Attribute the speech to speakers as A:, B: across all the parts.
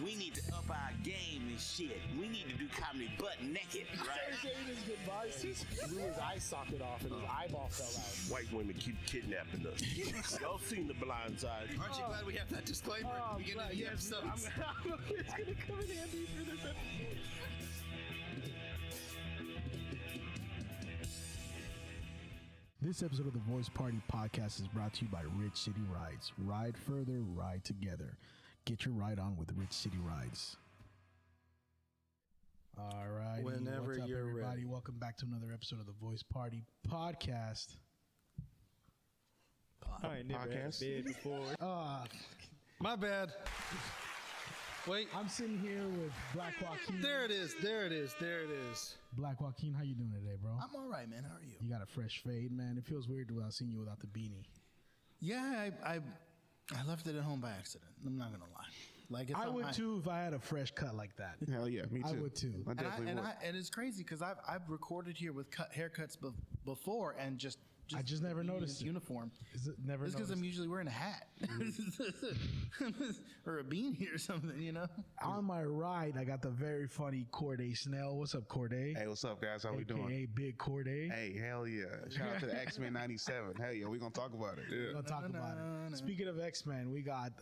A: We need to up our game and shit. We need to do comedy butt naked, right?
B: His goodbye. He blew his eye socket off and his eyeball fell out.
C: White women keep kidnapping us. Y'all seen The Blind Side?
A: Aren't you glad we have that disclaimer at the beginning of the episode?
B: It's going to come in handy for this episode. This episode of the Voice Party Podcast is brought to you by Rich City Rides. Ride further, ride together. Get your ride on with Rich City Rides. All right.
D: Whenever
B: what's up,
D: you're
B: everybody?
D: ready.
B: Welcome back to another episode of the Voice Party Podcast.
D: I ain't never had a bed before. My bad. Wait,
B: I'm sitting here with Black Joaquin.
D: there it is.
B: Black Joaquin, how you doing today, bro?
A: I'm all right, man. How are you?
B: You got a fresh fade, man. It feels weird without seeing you without the beanie.
A: Yeah, I left it at home by accident. I'm not gonna lie. Like it's
B: I
A: on
B: would
A: my-
B: too if I had a fresh cut like that.
E: Hell yeah, me too.
B: I would too.
E: I definitely would.
A: And it's crazy because I've recorded here with haircuts before and just
B: I just never noticed it.
A: uniform.
B: Is it never?
A: It's because I'm usually wearing a hat or a beanie or something, you know.
B: On my right, I got the very funny Corday Snell. What's up, Corday?
E: Hey, what's up, guys? How we doing?
B: AKA Big Corday.
E: Hey, hell yeah. Shout out to the X-Men 97. Hell yeah, we're going to talk about it.
B: We're
E: Yeah.
B: gonna talk about it. Speaking of X-Men, we got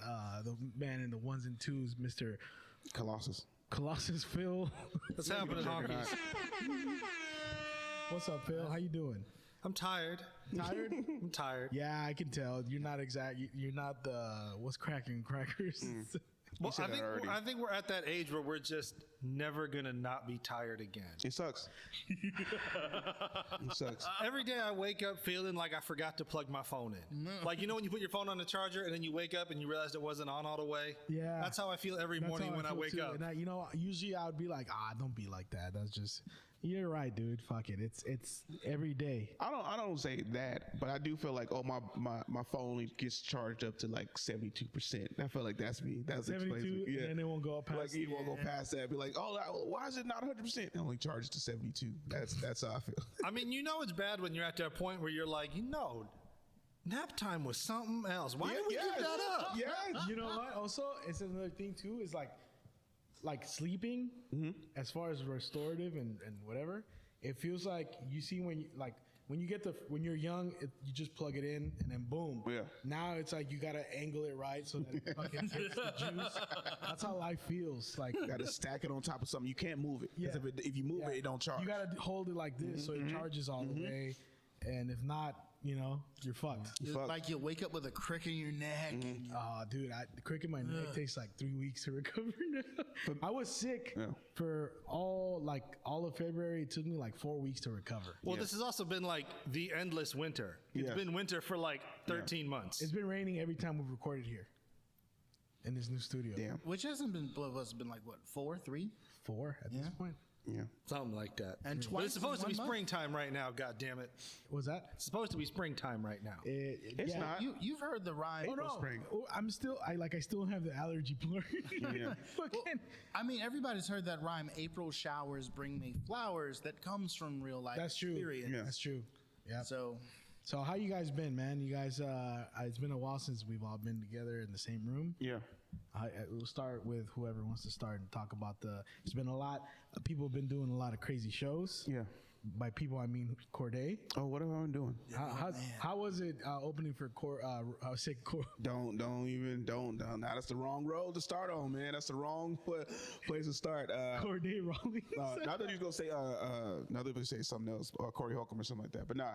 B: the man in the ones and twos, Mr.
E: Colossus.
B: Colossus Phil.
D: What's happening, honkies?
B: What's up, Phil? How you doing?
D: I'm tired.
B: Tired?
D: I'm tired.
B: Yeah, I can tell. You're not exact. You're not the what's cracking crackers.
D: Well,
E: said that already.
D: I think we're at that age where we're just never gonna not be tired again.
E: It sucks. It sucks.
D: Every day I wake up feeling like I forgot to plug my phone in. Like, you know when you put your phone on the charger and then you wake up and you realize it wasn't on all the way?
B: Yeah.
D: That's how I feel every
B: That's
D: morning
B: how
D: when I
B: feel
D: wake
B: too.
D: up.
B: And usually I would be like, don't be like that. That's just, you're right, dude. Fuck it. It's every day.
E: I don't say that, but I do feel like, my phone only gets charged up to like 72%. I feel like that's me. That's
B: 72, and then it won't go up past.
E: Like, it won't go past that. Be like, why is it not 100%? It only charges to 72. That's how I feel.
D: I mean, you know it's bad when you're at that point where you're like, nap time was something else. Why did we give that up?
E: Yeah.
B: You know what? Also, it's another thing too. Is like sleeping. As far as restorative and whatever, it feels like you see when you're young, you just plug it in and then boom.
E: Yeah.
B: Now it's like you gotta angle it right so that it fucking gets the juice. That's how life feels. Like
E: Got to stack it on top of something. You can't move it. 'Cause
B: Yeah.
E: if you move it don't charge.
B: You gotta hold it like this so it charges all the way. And if not, you're fucked.
A: Like you'll wake up with a crick in your neck.
B: Oh, dude, the crick in my neck takes like 3 weeks to recover now. I was sick for all of February. It took me like 4 weeks to recover.
D: Well, this has also been like the endless winter. It's been winter for like 13 months.
B: It's been raining every time we've recorded here in this new studio.
E: Damn.
A: Which hasn't been like what 4, 3?
B: 4 at this point.
E: Yeah.
D: Something like that.
A: And
D: but
A: twice
D: it's supposed
A: in
D: to be
A: 1 month?
D: springtime right now, God damn it.
B: Was that?
D: It's supposed to be springtime right now.
E: It's not.
A: You've heard the rhyme.
B: Oh no!
E: spring.
B: I'm still. I still have the allergy blur.
E: Yeah.
B: Fucking-
A: I mean, everybody's heard that rhyme. April showers bring me flowers. That comes from real life.
B: That's true.
A: Experience.
E: Yeah.
B: That's true. Yeah.
A: So
B: how you guys been, man? You guys, it's been a while since we've all been together in the same room.
E: Yeah.
B: We'll start with whoever wants to start and talk about there's been a lot. People have been doing a lot of crazy shows.
E: Yeah.
B: By people, I mean Corday.
E: Oh, what have I been doing?
B: How was it opening for
E: Don't. Now that's the wrong road to start on, man. That's the wrong place to start.
B: Corday Rawlings?
E: Not that you was gonna say, not that you say something else, Corey Holcomb or something like that. But nah,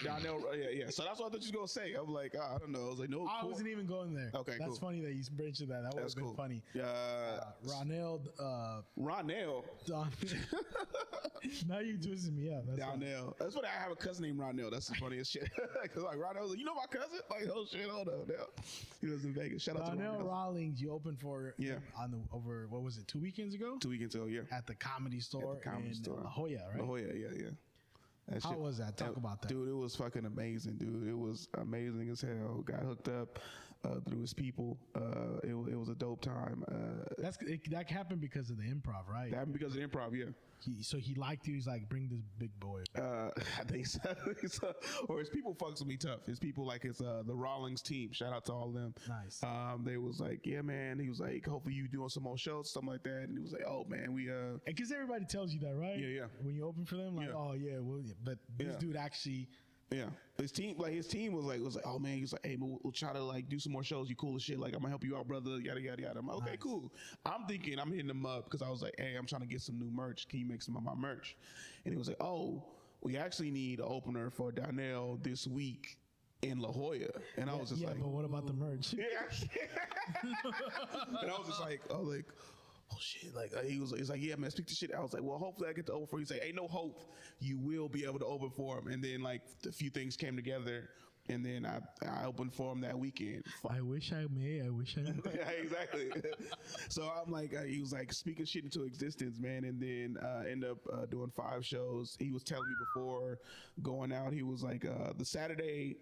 E: Donnell, yeah. So that's what I thought you was gonna say. I'm like, I don't know. I was like, no.
B: I wasn't even going there.
E: Okay,
B: that's
E: cool.
B: funny that you mentioned that. That would have
E: That's
B: been
E: cool.
B: funny.
E: Ronell.
B: Now you twisted me up. That's funny.
E: Donnell. That's what I have a cousin named Ronell. That's the funniest shit. Because like Ronell, like, you know my cousin? Like, oh shit, hold up. Now. He lives in Vegas. Shout out to
B: Donnell
E: Ronell.
B: Rawlings, you opened for over what was it, 2 weekends ago?
E: 2 weekends ago, yeah.
B: At the Comedy Store in La Jolla, right?
E: La Jolla, yeah.
B: How was that? Talk about that.
E: Dude, it was fucking amazing, dude. It was amazing as hell. Got hooked up. through his people. It was a dope time.
B: That happened because of the improv, right?
E: That happened because of improv, yeah.
B: So he liked you. He's like, bring this big boy.
E: I think so. Or his people fucks with me tough. His people, like his the Rawlings team. Shout out to all of them.
B: Nice.
E: They was like, yeah, man. He was like, hopefully you doing some more shows, something like that. And he was like, oh man, we
B: Because everybody tells you that, right?
E: Yeah.
B: When you open for them, like,
E: Yeah.
B: oh yeah, well, yeah. But this dude actually.
E: Yeah, his team was like, oh man, he was like, hey, we'll try to like do some more shows. You cool as shit. Like, I'm gonna help you out, brother. Yada yada yada. I'm like, okay, cool. I'm thinking I'm hitting him up because I was like, hey, I'm trying to get some new merch. Can you make some of my merch? And he was like, oh, we actually need an opener for Donnell this week in La Jolla. And I was just like,
B: but what about the merch?
E: yeah. And I was just like, oh shit, like he's like, yeah, man, speak to shit. I was like, well, hopefully I get to open for you. He's like, ain't no hope you will be able to open for him. And then like a few things came together, and then I opened for him that weekend.
B: I wish I may.
E: Yeah, exactly. So I'm like, he was like speaking shit into existence, man. And then ended up doing 5 shows. He was telling me before going out, he was like, the Saturday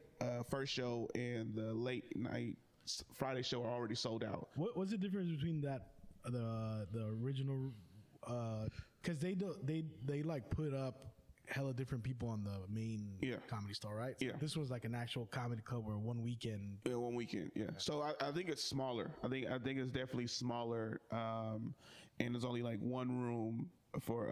E: first show and the late night Friday show are already sold out.
B: What's the difference between that? The original, because they like put up hella different people on the main comedy store, right? So
E: yeah.
B: This was like an actual comedy club where one weekend.
E: Yeah, one weekend. Yeah. So I think it's smaller. I think it's definitely smaller. And there's only like one room for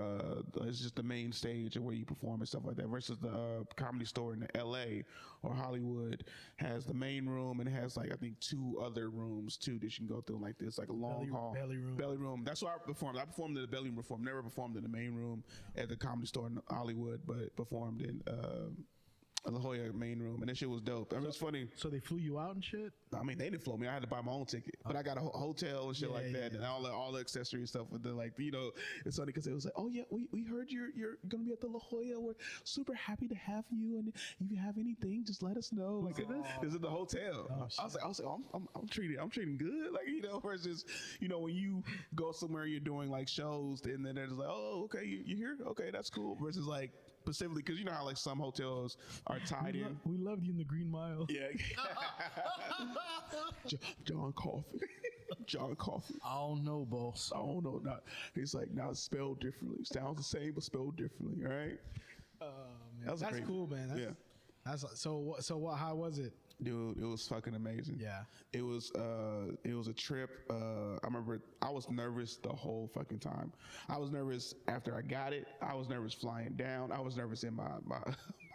E: it's just the main stage where you perform and stuff like that. Versus the comedy store in L.A. or Hollywood has the main room and it has like I think 2 other rooms too that you can go through like this, like a long hall.
B: Belly room. That's
E: where I performed. I performed in the belly room before. Never performed in the main room at the comedy store in Hollywood, but performed in La Jolla main room, and that shit was dope. I mean, it's funny.
B: So they flew you out and shit?
E: I mean, they didn't fly me. I had to buy my own ticket, but I got a hotel and shit like that, and all the accessory stuff with the like, it's funny because it was like, oh yeah, we heard you're gonna be at the La Jolla. We're super happy to have you, and if you have anything, just let us know. Like this is the hotel. I was like, I'm treating good, like versus when you go somewhere you're doing like shows, and then they're just like, oh okay, you here? Okay, that's cool. Versus like. Specifically, because you know how like some hotels are tied in.
B: We loved you in the Green Mile.
E: Yeah. John Coffey. John Coffey.
A: I don't know, boss.
E: I don't know. He's like, now it's spelled differently. Sounds the same, but spelled differently. All right.
B: Man. That's cool, man. That's so. How was it?
E: Dude, it was fucking amazing.
B: Yeah.
E: It was a trip. I remember I was nervous the whole fucking time. I was nervous after I got it. I was nervous flying down. I was nervous in my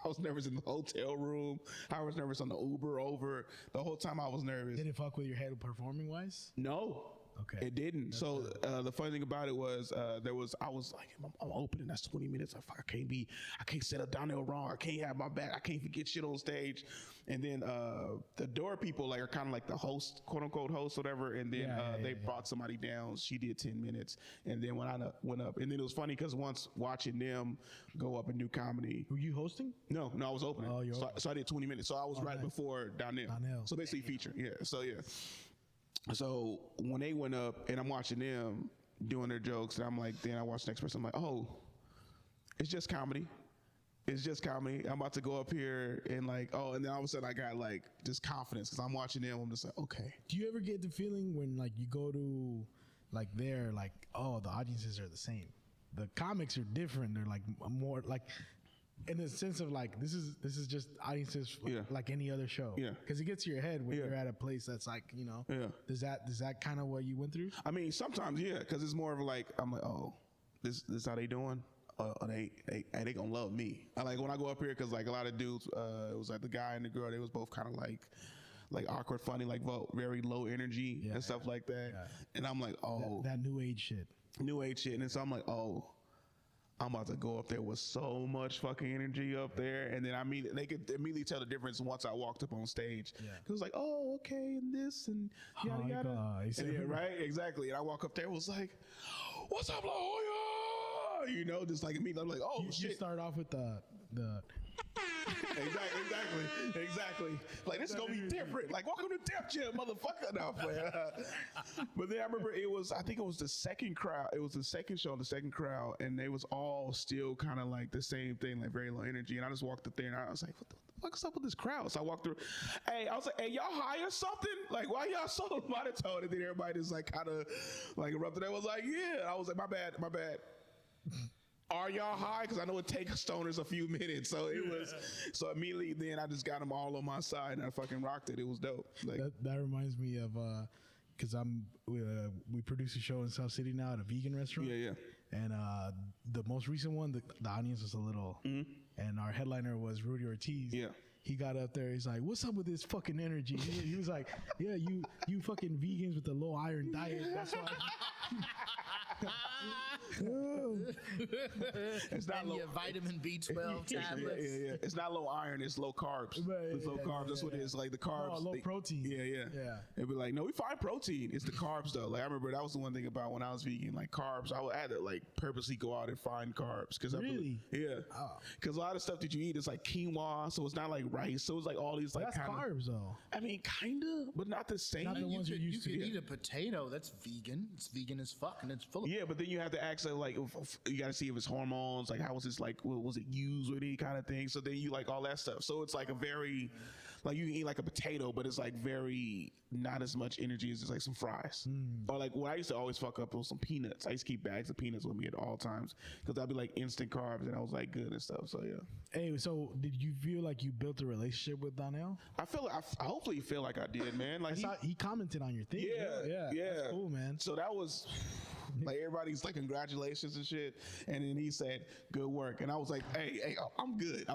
E: I was nervous in the hotel room. I was nervous on the Uber over. The whole time I was nervous.
B: Did it fuck with your head performing wise?
E: No.
B: Okay.
E: It didn't. So the funny thing about it was I was like, I'm opening. That's 20 minutes. I can't set up Donnell wrong. I can't have my back. I can't forget shit on stage. And then the door people like are kind of like the host, quote unquote host, whatever. And then they brought somebody down. She did 10 minutes. And then when I went up, and then it was funny because once watching them go up and do comedy.
B: Were you hosting?
E: No, I was opening.
B: Oh,
E: so I did 20 minutes. So I was right before Donnell. So basically feature. Yeah. So yeah. So when they went up and I'm watching them doing their jokes, and I'm like, then I watch the next person. I'm like, oh, it's just comedy. It's just comedy. I'm about to go up here and like, oh, and then all of a sudden I got like just confidence because I'm watching them. I'm just like, okay.
B: Do you ever get the feeling when like you go to like there, like, oh, the audiences are the same. The comics are different. They're like more like. In the sense of like this is just audiences like any other show, because it gets to your head when you're at a place that's like does that kind of what you went through?
E: I mean sometimes because it's more of like I'm like, oh, this how they doing, they gonna love me. I like when I go up here because like a lot of dudes, it was like the guy and the girl, they was both kind of like awkward, funny, like very low energy and stuff like that, and I'm like, oh,
B: that new age shit,
E: and then so I'm like, oh, I'm about to go up there with so much fucking energy up there, and then they could immediately tell the difference once I walked up on stage. Cause it was like, oh, okay, and this and yada yada. And right, exactly. And I walk up there, it was like, what's up, La Jolla? Just like immediately, I'm like, oh shit.
B: You start off with the.
E: Exactly. Like this is gonna be different. Like welcome to Def Jam, motherfucker. No, but then I remember I think it was the second crowd. It was the second show, the second crowd, and they was all still kind of like the same thing, like very low energy. And I just walked up there and I was like, fuck's up with this crowd? So I walked through. Hey, I was like, hey, y'all high or something? Like, why y'all so monotone? And then everybody just like kind of like erupted. I was like, yeah. I was like, my bad. Are y'all high? Because I know it takes stoners a few minutes. So it was. So immediately then I just got them all on my side and I fucking rocked it. It was dope. Like
B: that reminds me of because we produce a show in South City now at a vegan restaurant.
E: Yeah.
B: And the most recent one, the audience was a little, and our headliner was Rudy Ortiz.
E: Yeah.
B: He got up there. He's like, "What's up with this fucking energy?" He was like, "Yeah, you fucking vegans with the low iron diet. That's why."
E: It's not
A: And
E: low
A: your vitamin B12 tablets.
E: Yeah. It's not low iron. It's low carbs.
B: Right,
E: It's low carbs. That's what it is. Like the carbs.
B: low protein.
E: Yeah. It'd be like, no, we find protein. It's the carbs though. Like I remember that was the one thing about when I was vegan. Like carbs, I had to like purposely go out and find carbs because
B: Really?
E: Because a lot of stuff that you eat is like quinoa, so it's not like rice. So it's like all these like
B: That's
E: kinda,
B: carbs though.
E: I mean, kinda, but not the same.
B: Not the ones you're used to.
A: You could eat a potato that's vegan. It's vegan as fuck, and it's full of.
E: Yeah, but then you have to actually like you got to see if it's hormones, like how was this like was it used with any kind of thing. So then you like all that stuff. So it's like a very like you can eat like a potato, but it's like very not as much energy as just like some fries. Or like what I used to always fuck up was some peanuts. I used to keep bags of peanuts with me at all times because that'd be like instant carbs and I was like good and stuff. So yeah.
B: Hey, so did you feel like you built a relationship with Donnell?
E: I feel like I hopefully feel like I did, man. Like
B: He commented on your thing.
E: yeah.
B: That's cool, man.
E: So that was like everybody's like congratulations and shit, and then he said good work, and I was like, hey, I'm good.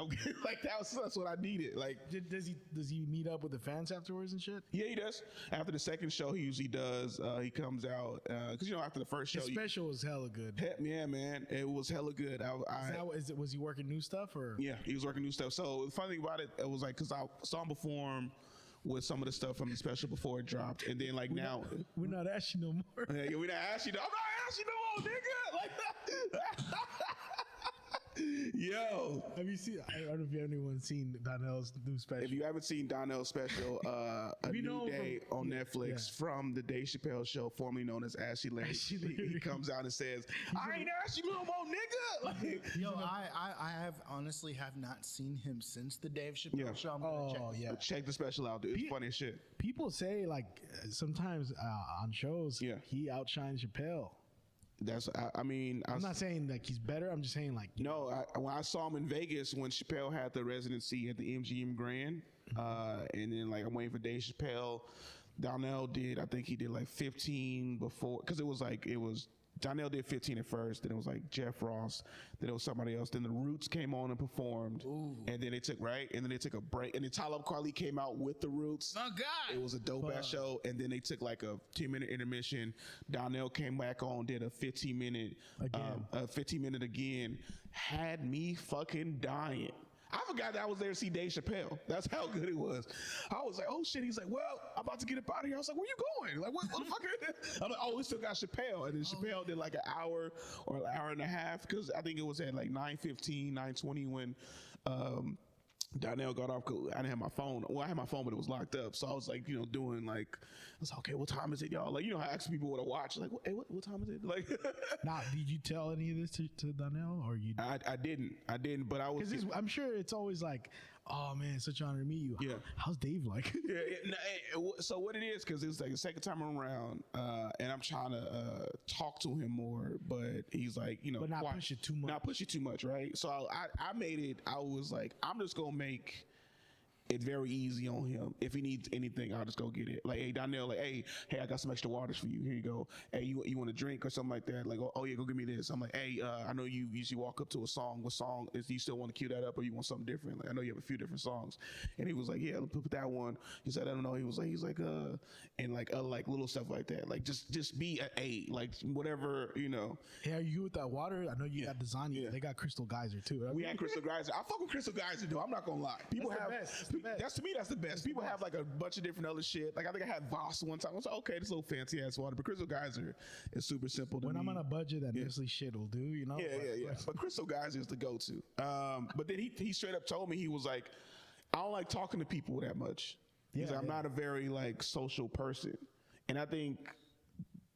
E: Like that's what I needed. Like
B: Does he meet up with the fans afterwards and shit?
E: yeah, he does. After the second show, he usually does. He comes out because after the first show,
B: His special was hella good.
E: yeah, man, it was hella good.
B: Was he working new stuff or?
E: Yeah, he was working new stuff. So the funny thing about it was like because I saw him perform with some of the stuff from the special before it dropped, and then like
B: We're not asking no more.
E: yeah, we not asking. I'm not asking no more, nigga. Like yo.
B: Have you seen? I don't know if anyone seen Donnell's new special.
E: If you haven't seen Donnell's special, A New Day on Netflix from the Dave Chappelle Show, formerly known as Ashy Larry, he comes out and says, "I ain't Ashy no more, nigga." Like,
A: Yo, I have honestly have not seen him since the Dave Chappelle show. I'm gonna check this
B: yeah.
E: check the special out, dude. It's funny as shit.
B: People say like sometimes on shows, he outshines Chappelle.
E: That's I mean
B: I'm not saying like he's better. I'm just saying like
E: no. When I saw him in Vegas when Chappelle had the residency at the MGM Grand, and then like I'm waiting for Dave Chappelle. Donnell did. I think he did like 15 before because it was Donnell did 15 at first, then it was like Jeff Ross, then it was somebody else, then the Roots came on and performed, and then they took a break, and then Talib Kweli came out with the Roots.
A: Oh God!
E: It was a dope ass show, and then they took like a 10-minute intermission. Donnell came back on, did a 15-minute again, had me fucking dying. I forgot that I was there to see Dave Chappelle. That's how good it was. I was like, oh shit. He's like, well, I'm about to get up out of here. I was like, where you going? Like, what the fuck? I'm like, oh, we still got Chappelle. And then Chappelle did like an hour or an hour and a half because I think it was at like 9:15, 9:20 when Donnell got off. I didn't have my phone. Well, I had my phone, but it was locked up. So I was like, doing like, I was like, okay, what time is it, y'all? Like, how asking people what to watch. Like, hey, what time is it? Like,
B: now, did you tell any of this to Donnell or you?
E: I didn't, but I was.
B: Because I'm sure it's always like, oh man, such an honor to meet you.
E: Yeah.
B: How's Dave like?
E: So what it is, because it's like the second time around, and I'm trying to talk to him more, but he's like,
B: but not push it too much.
E: Not push it too much, right? So I made it. I was like, I'm just gonna make it very easy on him. If he needs anything, I'll just go get it. Like, hey, Donnell, like, hey, I got some extra waters for you. Here you go. Hey, you want a drink or something like that? Like, oh yeah, go give me this. I'm like, hey, I know you usually walk up to a song. What song is? Do you still want to cue that up, or you want something different? Like, I know you have a few different songs. And he was like, yeah, put that one. He said, I don't know. He's like, and like little stuff like that. Like, just be a like whatever,
B: Hey, are you with that water? I know you got Design. They got Crystal Geyser too.
E: We had Crystal Geyser. I fuck with Crystal Geyser, though. I'm not gonna lie. People have. That's to me. That's the best. People have like a bunch of different other shit. Like I think I had Voss one time. I was like, okay, this little fancy ass water, but Crystal Geyser is super simple to me.
B: When I'm on a budget, that Nestle shit will do.
E: Yeah. But Crystal Geyser is the go-to. But then he straight up told me, he was like, I don't like talking to people that much because I'm not a very like social person, and I think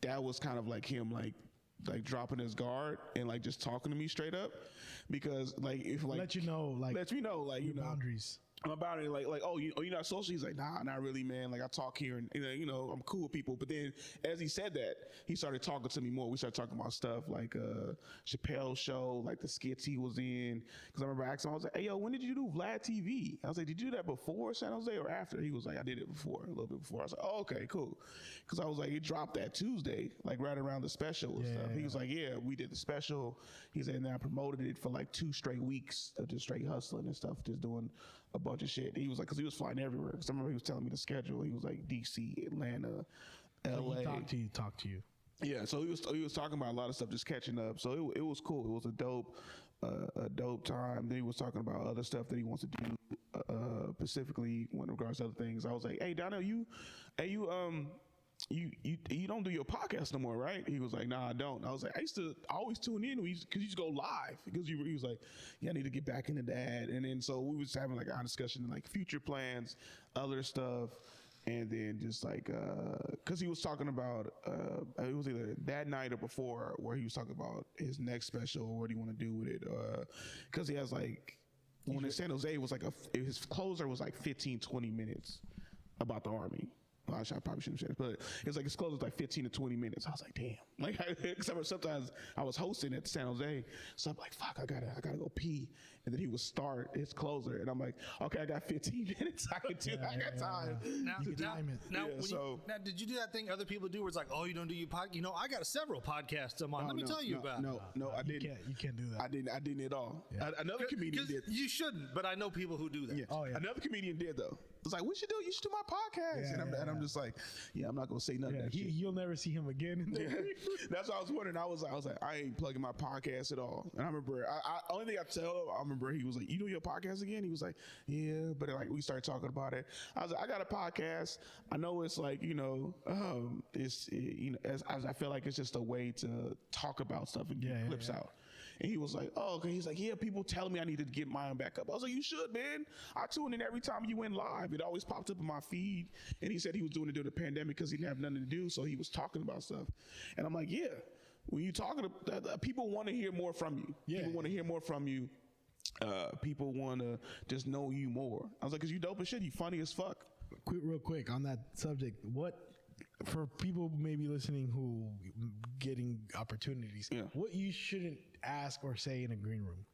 E: that was kind of like him like dropping his guard and like just talking to me straight up because like if like
B: let me know
E: your
B: boundaries.
E: about it, like, oh, you're not social. He's like, nah, not really, man. Like, I talk here, and I'm cool with people. But then, as he said that, he started talking to me more. We started talking about stuff like Chappelle's show, like the skits he was in. Because I remember asking him, I was like, hey, yo, when did you do Vlad TV? I was like, did you do that before San Jose or after? He was like, I did it before, a little bit before. I was like, oh, okay, cool. Because I was like, it dropped that Tuesday, like right around the special and stuff. He was like, yeah, we did the special. He said, and then I promoted it for like 2 straight weeks of just straight hustling and stuff, just doing a bunch of shit. He was like, because he was flying everywhere. Because I remember he was telling me the schedule. He was like DC, Atlanta, LA.
B: He talked to you.
E: Yeah, so he was talking about a lot of stuff, just catching up. So it was cool. It was a dope time. Then he was talking about other stuff that he wants to do, specifically in regards to other things. I was like, hey, Donnell, you don't do your podcast no more, right? He was like, nah, I don't. I was like, I used to always tune in because you just go live. Because he was like, yeah, I need to get back into that. And then so we was having like a discussion, like future plans, other stuff. And then just like, because he was talking about, it was either that night or before, where he was talking about his next special, or what do you want to do with it? Because he has like, when in San Jose, it was like his closer was like 15, 20 minutes about the Army. Well, I probably shouldn't have said it, but it was like his close was like 15 to 20 minutes. I was like, damn. Like, sometimes I was hosting at San Jose, so I'm like, fuck, I gotta go pee. And then he would start his closer, and I'm like, okay, I got 15 minutes. I got time.
D: Now, did you do that thing other people do where it's like, oh, you don't do your podcast? You know, I got several podcasts I'm on. Let me tell you about.
E: No, I didn't.
B: You can't do that.
E: I didn't at all. Yeah. Another comedian did.
D: You shouldn't, but I know people who do that.
E: Yeah. Oh, yeah. Another comedian did though. It's like, what you should do my podcast. And I'm just like, yeah, I'm not gonna say nothing.
B: Yeah, you'll never see him again.
E: That's what I was wondering. I was like, I ain't plugging my podcast at all. And I remember, only thing I tell him, I remember he was like, you do your podcast again? He was like, yeah. But like we started talking about it. I was like, I got a podcast. I know it's like, it's as I feel like it's just a way to talk about stuff and get clips out. And he was like, oh, okay. He's like, yeah, people telling me I need to get mine back up. I was like, you should, man. I tune in every time you went live. It always popped up in my feed. And he said he was doing it during the pandemic because he didn't have nothing to do. So he was talking about stuff. And I'm like, yeah, when you talking to people want to hear more from you. Yeah. People want to hear more from you. People want to just know you more. I was like, because you dope as shit. You funny as fuck.
B: Real quick on that subject, for people maybe listening who getting opportunities, what you shouldn't ask or say in a green room?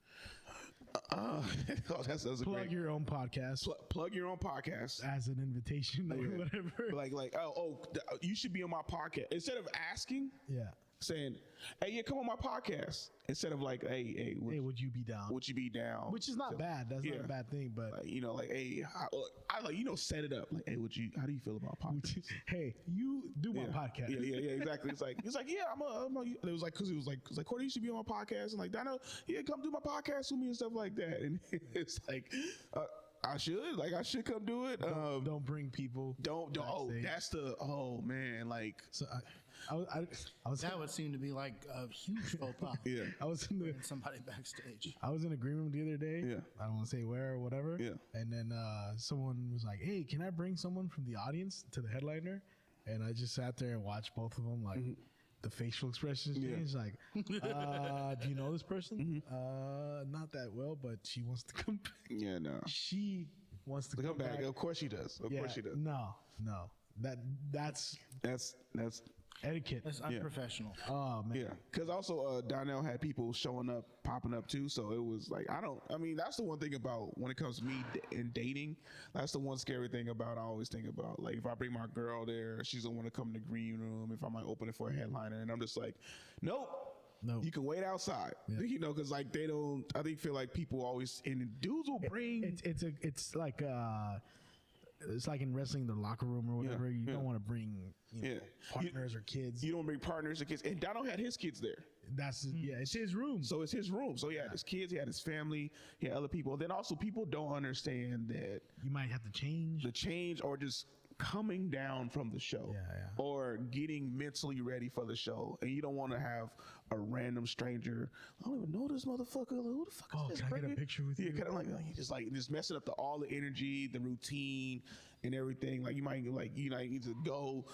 E: That's
B: plug your own podcast.
E: Plug your own podcast
B: as an invitation or whatever.
E: Like, you should be on my podcast instead of asking. Yeah. Saying, hey, yeah, come on my podcast. Instead of like, hey,
B: would you be down?
E: Would you be down?
B: Which is not bad. That's not a bad thing, but
E: like, hey, I like, set it up. Like, hey, how do you feel about podcasts?
B: Hey, you do my podcast.
E: Yeah, exactly. It's like, yeah, it was like, because it was like, Cordy, you should be on my podcast, and like, Donna, yeah, come do my podcast with me and stuff like that. And it's like, I should come do it.
B: Don't bring people.
E: Don't. Oh, that's the. Oh man, like.
B: So I was
A: that would seem to be like a huge faux pas.
E: Yeah,
B: I was in
A: somebody backstage.
B: I was in a green room the other day. Yeah, I don't want to say where or whatever.
E: Yeah,
B: and then someone was like, "Hey, can I bring someone from the audience to the headliner?" And I just sat there and watched both of them, like the facial expressions change. Like, do you know this person? Not that well, but she wants to come back.
E: Yeah, no,
B: she wants to come back.
E: Of course she does. Of course she does.
B: No, that's etiquette.
A: That's unprofessional.
B: Oh man.
E: Yeah, because also Donnell had people popping up too. So it was like, that's the one thing about when it comes to me and dating. That's the one scary thing about. I always think about, like, if I bring my girl there, she's gonna want to come in the green room. If I might open it for a headliner, and I'm just like, nope. No, you can wait outside. Yeah. Because like they don't. I think feel like people always, and dudes will bring.
B: It's like in wrestling, the locker room or whatever. You don't want to bring partners or kids.
E: You don't bring partners or kids. And Donald had his kids there.
B: It's his room.
E: So it's his room. So he had his kids, he had his family, he had other people. Then also people don't understand that
B: you might have to change
E: or just coming down from the show or getting mentally ready for the show. And you don't want to have a random stranger. I don't even know this motherfucker. Like, who the fuck is this?
B: Can I get a picture with you?
E: Yeah, kind of like just messing up all the energy, the routine, and everything. Like you might need to go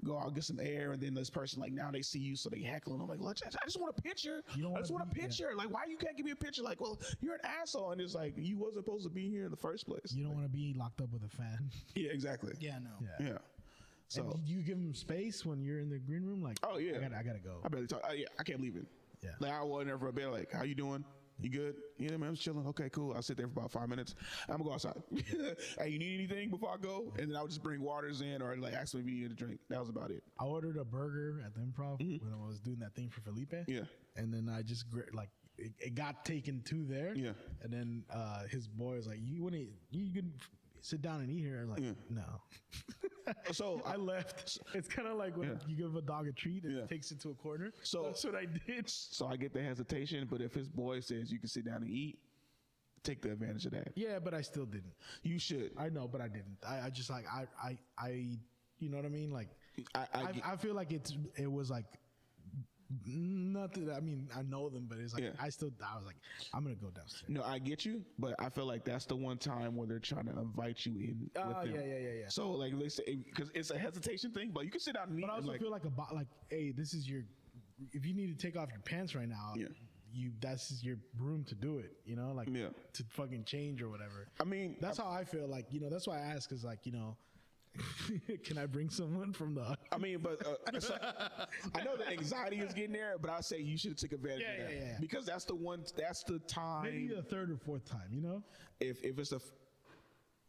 E: go out, get some air, and then this person, like, now they see you, so they heckling. I'm like, look, I just want a picture. I just want a picture. Like, why you can't give me a picture? Like, well, you're an asshole. And it's like, you wasn't supposed to be here in the first place.
B: You don't want to be locked up with a fan.
E: Yeah, exactly.
A: Yeah, no.
E: Yeah. So,
B: And do you give them space when you're in the green room? Like,
E: oh, yeah.
B: I gotta go.
E: I barely talk. Yeah, I can't leave it.
B: Yeah.
E: Like, I wasn't there for a bit. Like, how you doing? You good? Yeah, man, I'm chilling. Okay, cool. I'll sit there for about 5 minutes. I'm gonna go outside. Hey, you need anything before I go? And then I would just bring waters in or like ask me if you need a drink. That was about it.
B: I ordered a burger at the Improv when I was doing that thing for Felipe.
E: Yeah.
B: And then I just it got taken to there.
E: Yeah.
B: And then his boy was like, you can sit down and eat here. I was like, no.
E: So
B: I left. It's kind of like when you give a dog a treat and it takes it to a corner.
E: So-
B: that's what I did.
E: So I get the hesitation, but if his boy says you can sit down and eat, take the advantage of that.
B: Yeah, but I still didn't.
E: You should.
B: I know, but I didn't. I just like I you know what I mean? Like I feel like it was like nothing. I mean, I know them, but it's like I was like, I'm gonna go downstairs.
E: No, I get you, but I feel like that's the one time where they're trying to invite you in.
B: Oh,
E: with them.
B: yeah.
E: So like they say, because it's a hesitation thing, but you can sit down and eat.
B: But I also
E: like,
B: feel like hey, this is your. If you need to take off your pants right now, that's your room to do it. You know, like to fucking change or whatever.
E: I mean,
B: that's how I feel. Like, you know, that's why I ask, is like, you know, can I bring someone from the?
E: I mean, but I know the anxiety is getting there, but I say you should take advantage of that.
B: Yeah.
E: Because that's the time.
B: Maybe the third or fourth time, you know.
E: If it's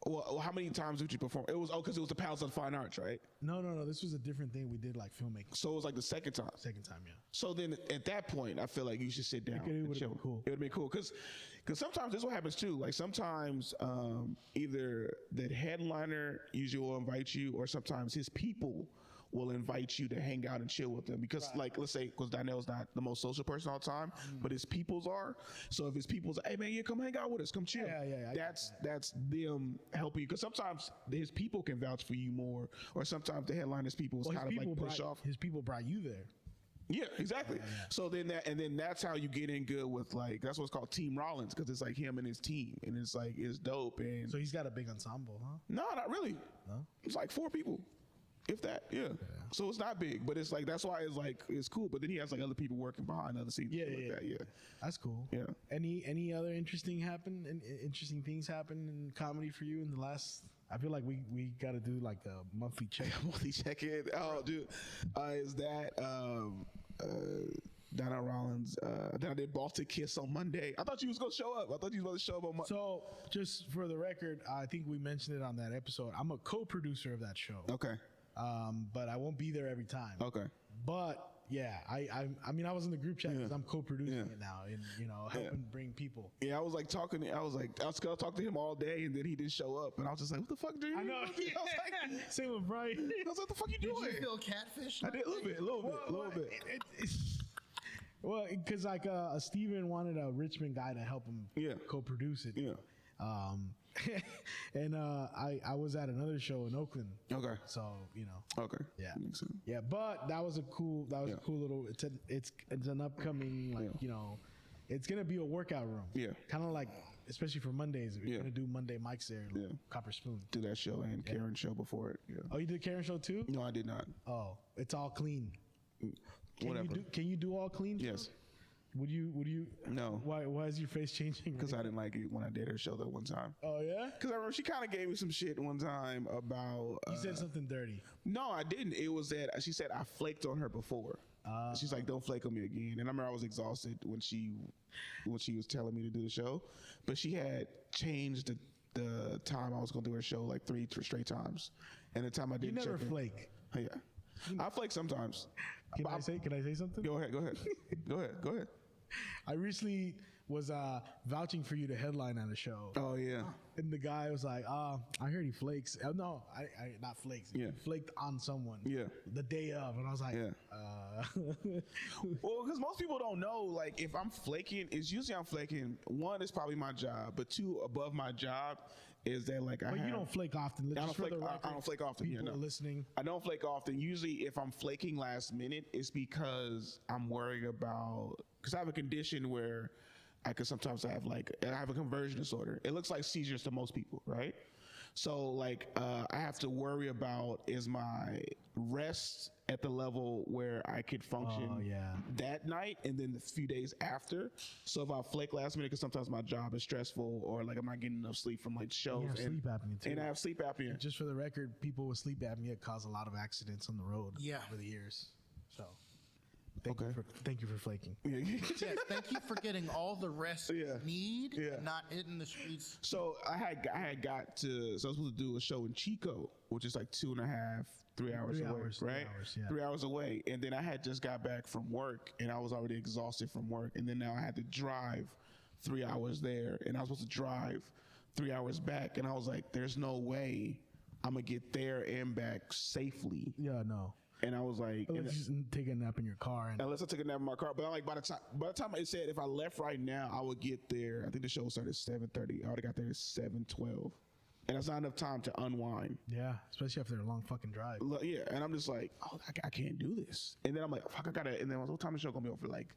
E: well, how many times did you perform? It was because it was the Palace of Fine Arts, right?
B: No. This was a different thing. We did like filmmaking.
E: So it was like the second time.
B: Second time, yeah.
E: So then at that point, I feel like you should sit down.
B: It
E: and
B: would've
E: chill.
B: been cool.
E: It would have been cool because sometimes this is what happens too. Like sometimes either the headliner usually will invite you, or sometimes his people will invite you to hang out and chill with them because like let's say because Donnell's not the most social person all the time, but his peoples are. So if his people's hey man, come hang out with us, come chill.
B: Yeah.
E: That's them helping you because sometimes his people can vouch for you more, or sometimes the headliner's people is kind of like push off.
B: His people brought you there.
E: Yeah, exactly. So then that's how you get in good with like that's what's called Team Rollins because it's like him and his team and it's like it's dope and
B: So he's got a big ensemble, huh?
E: no, not really.
B: No?
E: It's like 4 people. If that, yeah. So it's not big, but it's like that's why it's like it's cool. But then he has like other people working behind other scenes. Yeah.
B: That's cool.
E: Yeah.
B: Any other interesting things happen in comedy for you in the last? I feel like we got to do like a monthly check.
E: Monthly check in. Oh, dude, is that Donna Rollins? Then I did Baltic Kiss on Monday. I thought you was gonna show up. I thought you was gonna show up on Monday.
B: So just for the record, I think we mentioned it on that episode. I'm a co-producer of that show.
E: Okay.
B: But I won't be there every time.
E: Okay.
B: But yeah, I mean, I was in the group chat because I'm co-producing it now, and you know, helping bring people.
E: Yeah, I was gonna talk to him all day, and then he didn't show up, and I was just like, "What the fuck, dude?"
B: I know.
E: I was like,
B: Same with Brian.
E: I was like, "What the fuck you doing?"
A: Did you feel catfish?
E: I did a little bit.
B: Well, because like Steven wanted a Richmond guy to help him co-produce it.
E: Yeah.
B: And I was at another show in Oakland.
E: Okay.
B: So you know.
E: Okay.
B: Yeah.
E: Makes sense.
B: Yeah, but that was a cool little. It's an upcoming like you know, it's gonna be a workout room.
E: Yeah.
B: Kind of like especially for Mondays. We're gonna do Monday mics there. Like Copper Spoon.
E: Do that show and Karen's show before it. Yeah.
B: Oh, you did Karen show too?
E: No, I did not.
B: Oh, it's all clean.
E: Whatever.
B: Can you do all clean?
E: Yes.
B: Would you?
E: No.
B: Why is your face changing?
E: Because I didn't like it when I did her show that one time.
B: Oh yeah.
E: Because I remember she kind of gave me some shit one time about.
B: You said something dirty.
E: No, I didn't. It was that she said I flaked on her before. She's like, "Don't flake on me again." And I remember I was exhausted when she was telling me to do the show, but she had changed the time I was going to do her show like 3 straight times, and the time I didn't.
B: You never
E: check
B: flake.
E: Yeah, I flake sometimes.
B: Can I say something?
E: Go ahead. Go ahead.
B: I recently was vouching for you to headline on a show.
E: Oh yeah.
B: And the guy was like, I heard he flakes. No, I not flakes.
E: Yeah.
B: He flaked on someone.
E: Yeah.
B: The day of. And I was like,
E: Well, because most people don't know, like, if I'm flaking, it's usually I'm flaking. 1, it's probably my job, but 2, above my job is that, like,
B: you don't flake often.
E: I don't flake often.
B: People are listening.
E: I don't flake often. Usually, if I'm flaking last minute, it's because I'm worried about, because I have a condition where I have a conversion disorder. It looks like seizures to most people, right? So like I have to worry about, is my rest at the level where I could function that night and then the few days after. So if I flake last minute, because sometimes my job is stressful, or like I'm not getting enough sleep from like shows,
B: You have sleep apnea too.
E: and I have sleep apnea.
B: Just for the record, people with sleep apnea cause a lot of accidents on the road over the years. So thank you for flaking.
A: Yes, thank you for getting all the rest you need and not hitting the streets.
E: So I had got to, so I was supposed to do a show in Chico, which is like 2.5, 3 hours away, right? 3 hours away. And then I had just got back from work and I was already exhausted from work. And then now I had to drive 3 hours there, and I was supposed to drive 3 hours back. And I was like, there's no way I'm gonna get there and back safely.
B: Yeah, no.
E: And I was like,
B: Let's just take a nap in your car.
E: unless I took a nap in my car. But I'm like, by the time it said if I left right now, I would get there. I think the show started at 7:30. I already got there at 7:12. And that's not enough time to unwind.
B: Yeah, especially after a long fucking drive.
E: Yeah, and I'm just like, oh, I can't do this. And then I'm like, fuck, I gotta. And then what time is the show gonna be over? Like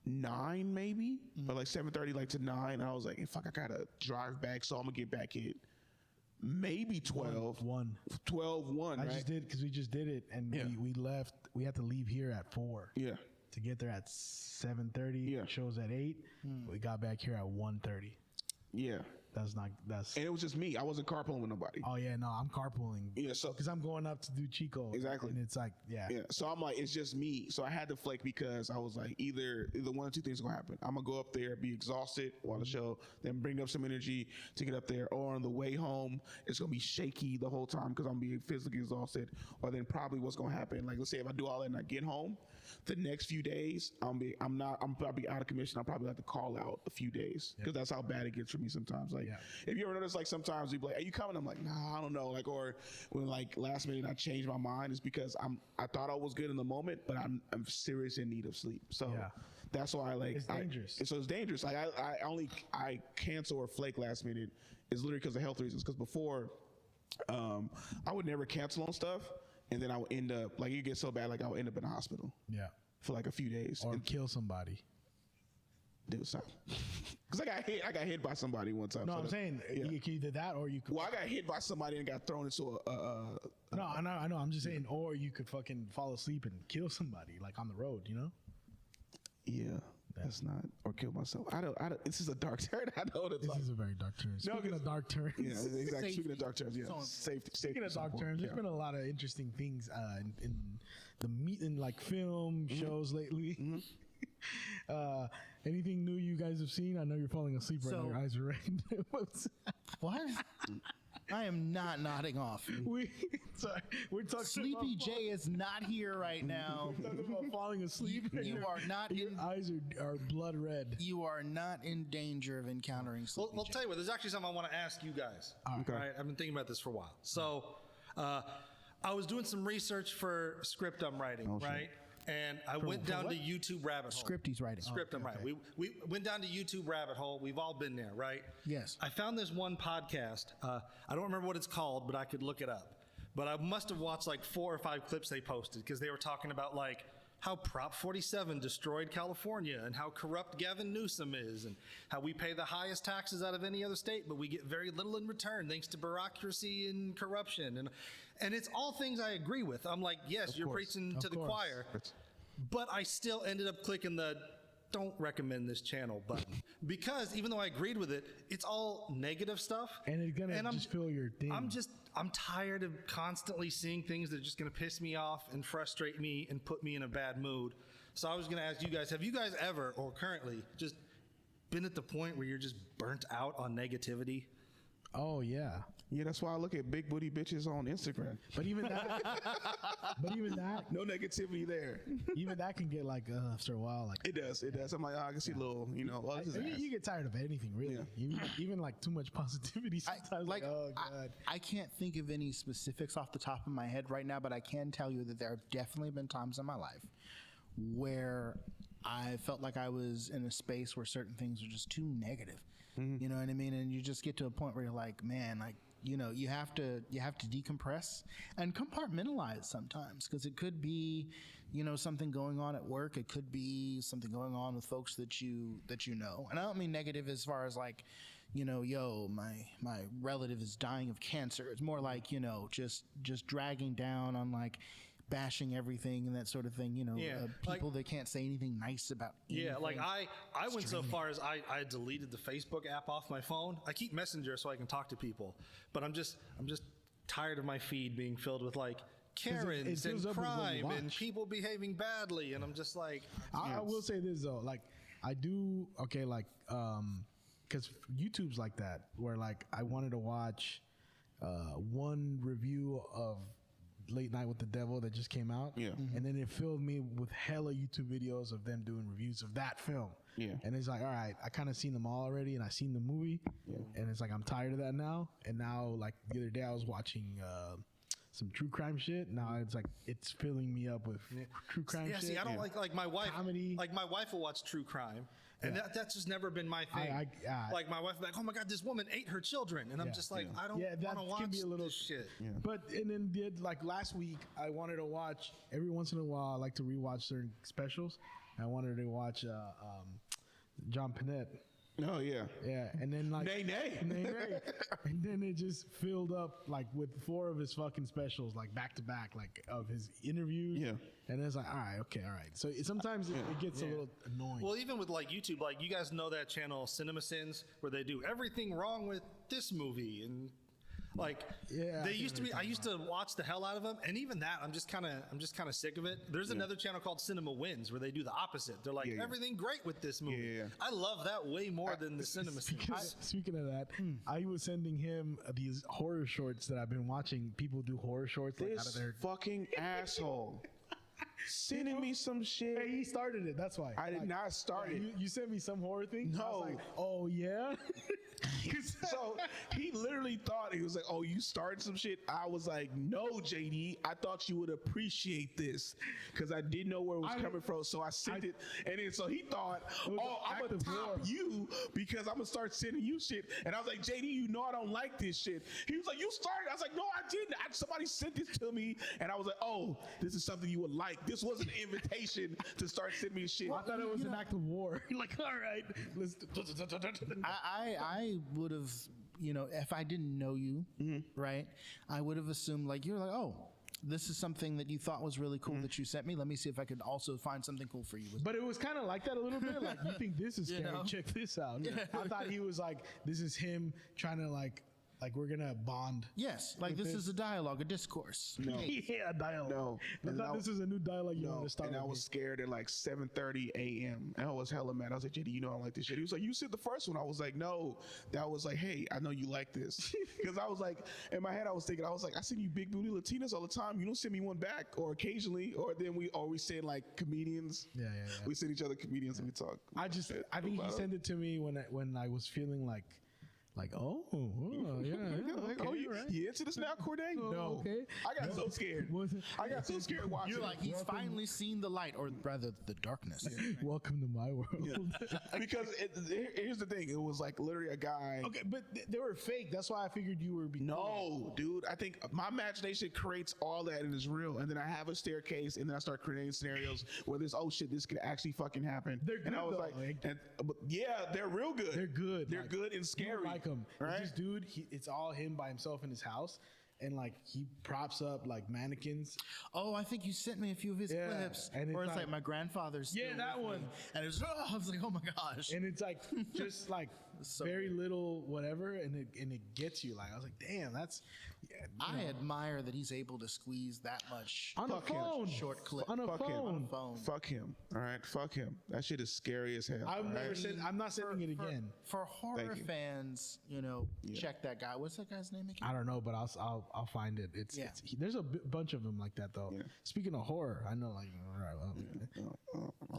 E: 9 maybe, or like 7:30, like to 9. And I was like, hey, fuck, I gotta drive back, so I'm gonna get back at maybe 12. 1.
B: I just did, because we just did it, and we left. We had to leave here at 4.
E: Yeah.
B: To get there at 7:30.
E: Yeah.
B: Shows at 8. We got back here at 1:30.
E: Yeah.
B: That's
E: And it was just me. I wasn't carpooling with nobody.
B: Oh yeah, no, I'm carpooling.
E: Yeah, so
B: because I'm going up to do Chico.
E: Exactly.
B: And it's like, yeah.
E: So I'm like, it's just me. So I had to flake because I was like, either one or two things are gonna happen. I'm gonna go up there, be exhausted while the show, then bring up some energy to get up there, or on the way home, it's gonna be shaky the whole time because I'm being physically exhausted. Or then probably what's gonna happen, like let's say if I do all that and I get home, the next few days I'm probably out of commission. I'll probably have to call out a few days because that's how bad it gets for me sometimes. Like if you ever notice, like sometimes you be like, "Are you coming?" I'm like, "Nah, I don't know." Like, or when like last minute I change my mind, it's because I thought I was good in the moment, but I'm serious in need of sleep. So that's why it's dangerous. So it's dangerous. Like I cancel or flake last minute is literally because of health reasons. Because before, I would never cancel on stuff. And then I would end up, like, you get so bad, like, I would end up in the hospital. Yeah. For like a few days.
B: Or kill somebody.
E: Dude, stop. Because I got hit by somebody one time.
B: No, I'm saying you did that, or you could.
E: Well, I got hit by somebody and got thrown into
B: No, I know. I'm just saying, or you could fucking fall asleep and kill somebody, like on the road, you know?
E: Yeah. That's not, or kill myself. I don't. This is a dark turn. I know what it's
B: This is a very dark turn. Speaking of dark turns.
E: Yeah, exactly. Speaking of dark turns, yeah. Safety.
B: Speaking of dark turns, there's been a lot of interesting things in the in like film shows lately. Anything new you guys have seen? I know you're falling asleep right now. Your eyes are red.
A: What? I am not nodding off.
B: We're talking.
A: Sleepy J is not here right now.
B: We're talking about falling asleep.
A: You are not.
B: Your eyes are blood red.
A: You are not in danger of encountering Sleepy
D: Well,
A: J.
D: I'll tell you what. There's actually something I want to ask you guys.
B: Okay.
D: All right, I've been thinking about this for a while. So, I was doing some research for script I'm writing, right? And I went down to YouTube rabbit hole.
A: Script he's writing.
D: Script I'm writing. We went down to YouTube rabbit hole. We've all been there, right?
A: Yes.
D: I found this one podcast. I don't remember what it's called, but I could look it up. But I must have watched like 4 or 5 clips they posted because they were talking about like how Prop 47 destroyed California and how corrupt Gavin Newsom is and how we pay the highest taxes out of any other state, but we get very little in return thanks to bureaucracy and corruption. And it's all things I agree with. I'm like, yes, you're preaching to the choir. But I still ended up clicking the don't recommend this channel button because even though I agreed with it, it's all negative stuff.
B: And it's going to just fill your thing.
D: I'm tired of constantly seeing things that are just going to piss me off and frustrate me and put me in a bad mood. So I was going to ask you guys, have you guys ever or currently just been at the point where you're just burnt out on negativity?
B: Oh, yeah.
E: Yeah, that's why I look at big booty bitches on Instagram.
B: But even that,
E: no negativity there.
B: Even that can get like after a while, like
E: it does. I'm like, I can see a little, well,
B: you get tired of anything, really. Yeah. Even like too much positivity sometimes. Oh god.
A: I can't think of any specifics off the top of my head right now, but I can tell you that there have definitely been times in my life where I felt like I was in a space where certain things were just too negative. You know what I mean? And you just get to a point where you're like, man, like, you have to decompress and compartmentalize sometimes because it could be, something going on at work. It could be something going on with folks that you know. And I don't mean negative as far as like, yo, my relative is dying of cancer. It's more like, just dragging down on like bashing everything and that sort of thing. People that can't say anything nice about.
D: Yeah,
A: anything.
D: like I went so far as I deleted the Facebook app off my phone. I keep Messenger so I can talk to people, but I'm just tired of my feed being filled with like Karens and crime and people behaving badly, and I'm just like,
B: I will say this though, like I do because YouTube's like that, where like I wanted to watch one review of Late Night with the Devil that just came out, and then it filled me with hella YouTube videos of them doing reviews of that film. And it's like, all right, I kind of seen them all already, and I seen the movie, and it's like I'm tired of that now. And now, like the other day, I was watching some true crime shit. Now it's like it's filling me up with true crime shit.
D: See, I don't like my wife.
B: Comedy.
D: Like my wife will watch true crime, and that's just never been my thing. Like my wife will be like, oh my god, this woman ate her children, and I'm just like, I don't want to watch this shit.
B: But and then like last week, I wanted to watch every once in a while. I like to rewatch certain specials. I wanted to watch John Panette.
E: Oh yeah,
B: and then like
E: nay,
B: and then it just filled up like with 4 of his fucking specials, like back to back, like of his interviews. And it's like, all right. So sometimes it gets a little annoying.
D: Well, even with like YouTube, like you guys know that channel Cinema Sins, where they do everything wrong with this movie and. Like they used to be, I used to watch the hell out of them, and even that, I'm just kind of sick of it. There's another channel called Cinema Wins where they do the opposite. They're like everything great with this movie. I love that way more than the Cinema Sins.
B: Speaking of that, I was sending him these horror shorts that I've been watching. People do horror shorts like out of their
E: fucking asshole. Sending me some shit.
B: Hey, he started it. That's why.
E: I did not start it.
B: You sent me some horror thing?
E: No.
B: I was like, oh, yeah?
E: So he literally thought, he was like, oh, you started some shit? I was like, no, JD. I thought you would appreciate this because I didn't know where it was coming from. So I sent it. And then so he thought, oh, I'm going to top you because I'm going to start sending you shit. And I was like, JD, you know I don't like this shit. He was like, you started. I was like, no, I didn't. Somebody sent this to me. And I was like, oh, this is something you would like. This was an invitation to start sending me shit.
B: I thought it was an act of war. Like, all right, let's.
A: I would have, if I didn't know you, right, I would have assumed like you're like, oh, this is something that you thought was really cool that you sent me. Let me see if I could also find something cool for you.
B: But it was kind of like that a little bit. Like, you think this is scary? Check this out. I thought he was like, this is him trying to like we're gonna bond.
A: Yes, like this is a dialogue, a discourse.
E: No.
B: A dialogue. No. I thought this is a new dialogue you wanted to start.
E: And I was scared at like 7:30 a.m. and I was hella mad. I was like, JD, you know I don't like this shit. He was like, you said the first one. I was like, no. That was like, hey, I know you like this. Because I was like, in my head, I was thinking, I send you big booty Latinas all the time. You don't send me one back, or occasionally, or then we always send like comedians. Yeah. We send each other comedians and we talk.
B: I think he sent it to me when I was feeling like, yeah. Okay,
E: you into this now, Corday?
B: No. Okay.
E: I got so scared. I got so scared watching.
A: You're like, he's finally seen the light, or rather, the darkness.
B: Welcome to my world.
E: Yeah. Because here's the thing. It was like literally a guy.
B: Okay, but they were fake. That's why I figured you were.
E: No, dude. I think my imagination creates all that and it's real. And then I have a staircase, and then I start creating scenarios where there's, oh shit, this could actually fucking happen.
B: They're good.
E: And I was but yeah, they're real good.
B: They're good.
E: They're good and scary.
B: Like him. Right? This dude, it's all him by himself in his house, and like he props up like mannequins.
A: Oh, I think you sent me a few of his clips,
B: and
A: where it's like my grandfather's.
B: Yeah, that one.
A: And it was, I was like, oh my gosh.
B: And it's like just like so very little whatever, and it gets you. Like I was like, damn, that's. Yeah,
A: I admire that he's able to squeeze that much
B: on a phone,
A: short clip
B: on a phone.
E: Fuck him. All right, fuck him. That shit is scary as hell.
B: I'm not sending it again.
A: For horror fans, check that guy. What's that guy's name again?
B: I don't know, but I'll find it. There's a bunch of them like that though. Yeah. Speaking of horror, I know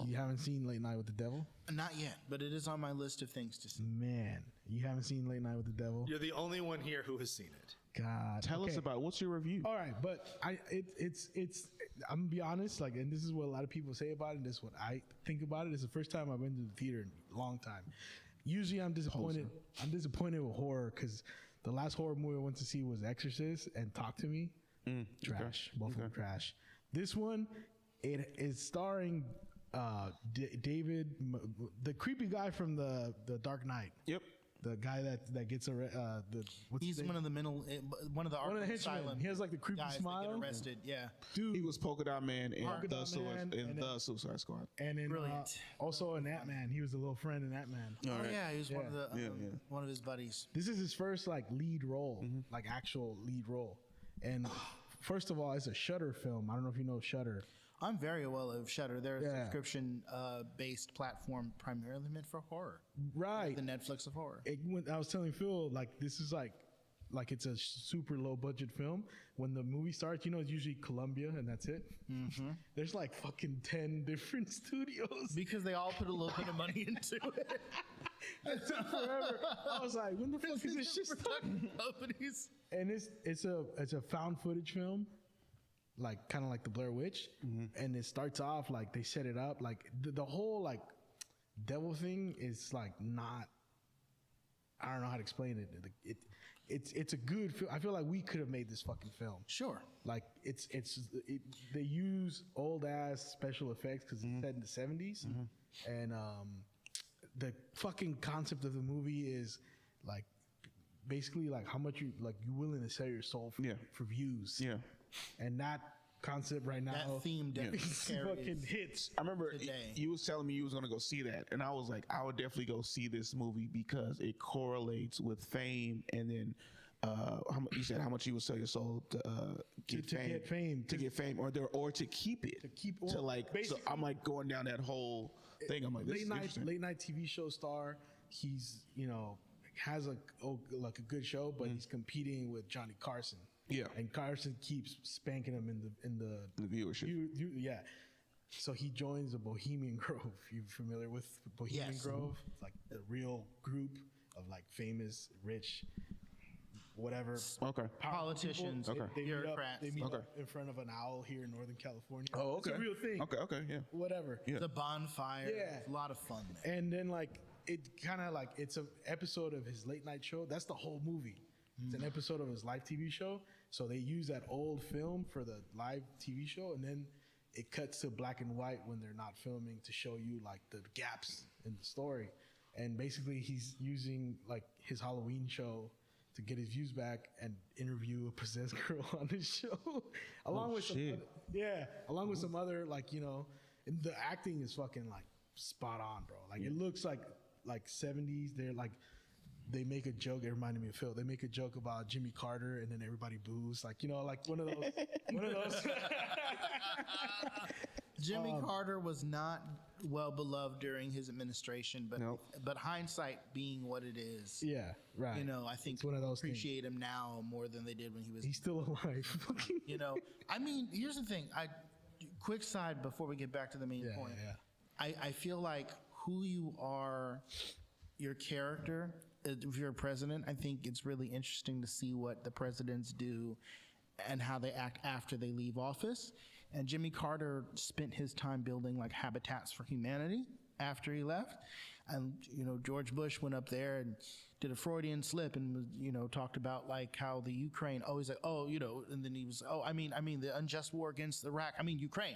B: you haven't seen Late Night with the Devil?
A: Not yet, but it is on my list of things to see.
B: Man, you haven't seen Late Night with the Devil?
D: You're the only one here who has seen it.
B: God,
E: tell us about it. What's your review?
B: All right, but it's I'm gonna be honest, like, and this is what a lot of people say about it, and this is what I think about it. It's the first time I've been to the theater in a long time. Usually I'm disappointed. I'm disappointed with horror because the last horror movie I went to see was Exorcist and Talk to Me. Trash. Both of them trash. This one, it is starring David, the creepy guy from the Dark Knight.
E: Yep.
B: the guy that gets
A: He's one of the asylum.
B: He has like the creepy
A: guys
B: smile.
A: That get arrested. Yeah,
B: Dude,
E: He was Polka Dot Man in
B: Polka Dot Man,
E: the Suicide Squad.
B: and then
A: Brilliant.
B: also in Ant-Man, he was the little friend in Ant-Man.
A: Oh yeah, he was one of the
E: Yeah.
A: one of his buddies.
B: This is his first like lead role, like actual lead role. And first of all, it's a Shudder film. I don't know if you know Shudder.
A: I'm very well of Shudder. They're a
B: Yeah.
A: subscription based platform primarily meant for horror.
B: Right.
A: The Netflix of horror.
B: I was telling Phil, like, this is like it's a super low budget film. When the movie starts, it's usually Columbia and that's it. Mm-hmm. There's like fucking 10 different studios.
A: Because they all put a little bit of money into it.
B: It took forever. I was like, when the fuck is this shit starting?
A: Companies.
B: And it's a found footage film, like kind of like the Blair Witch. And it starts off like they set it up like the whole like devil thing is like not. I don't know how to explain it. It's a good film. I feel like we could have made this fucking film.
A: Sure.
B: Like they use old ass special effects because it's set in the 70s, and the fucking concept of the movie is like basically like how much you willing to sell your soul for views.
E: Yeah.
B: And that concept right now,
A: That theme definitely
B: fucking hits.
E: I remember
A: Today.
E: you was telling me you was gonna go see that, and I was like, I would definitely go see this movie because it correlates with fame, and then you said how much you would sell your soul to get fame, to get fame, or to keep it, So I'm like going down that whole thing. I'm like, this
B: late night TV show star. He's has a good show, but he's competing with Johnny Carson.
E: Yeah.
B: And Carson keeps spanking him in the
E: viewership.
B: Yeah. So he joins the Bohemian Grove. You familiar with Bohemian
A: Yes.
B: Grove? It's like the real group of like famous, rich, whatever.
E: Okay.
A: Politicians,
B: people. They meet up,
A: bureaucrats.
B: they meet up in front of an owl here in Northern California.
E: Oh, okay.
B: It's a real thing.
E: Okay, yeah.
B: Whatever.
E: Yeah.
A: The bonfire.
B: Yeah.
A: A lot of fun there.
B: And then like it kind of like it's an episode of his late night show. That's the whole movie. It's an episode of his live TV show. So they use that old film for the live TV show, and then it cuts to black and white when they're not filming to show you like the gaps in the story. And basically he's using like his Halloween show to get his views back and interview a possessed girl on his show. along with some other like, and the acting is fucking like spot on, bro. Like it looks like 70s. They're like, they make a joke. It reminded me of Phil. They make a joke about Jimmy Carter, and then everybody boos. Like like one of those.
A: Jimmy Carter was not well beloved during his administration, but
E: Nope.
A: but hindsight being what it is,
B: Yeah, right.
A: I think
B: It's one of those
A: appreciate him now more than they did when he was.
B: He's still alive.
A: I mean, here's the thing. Quick side before we get back to the main point.
B: Yeah.
A: I feel like who you are, your character. If you're a president, I think it's really interesting to see what the presidents do and how they act after they leave office. And Jimmy Carter spent his time building like habitats for humanity after he left. And, George Bush went up there and did a Freudian slip and was, talked about like how the Ukraine, he's like, and then he was, I mean the unjust war against Iraq. I mean, Ukraine.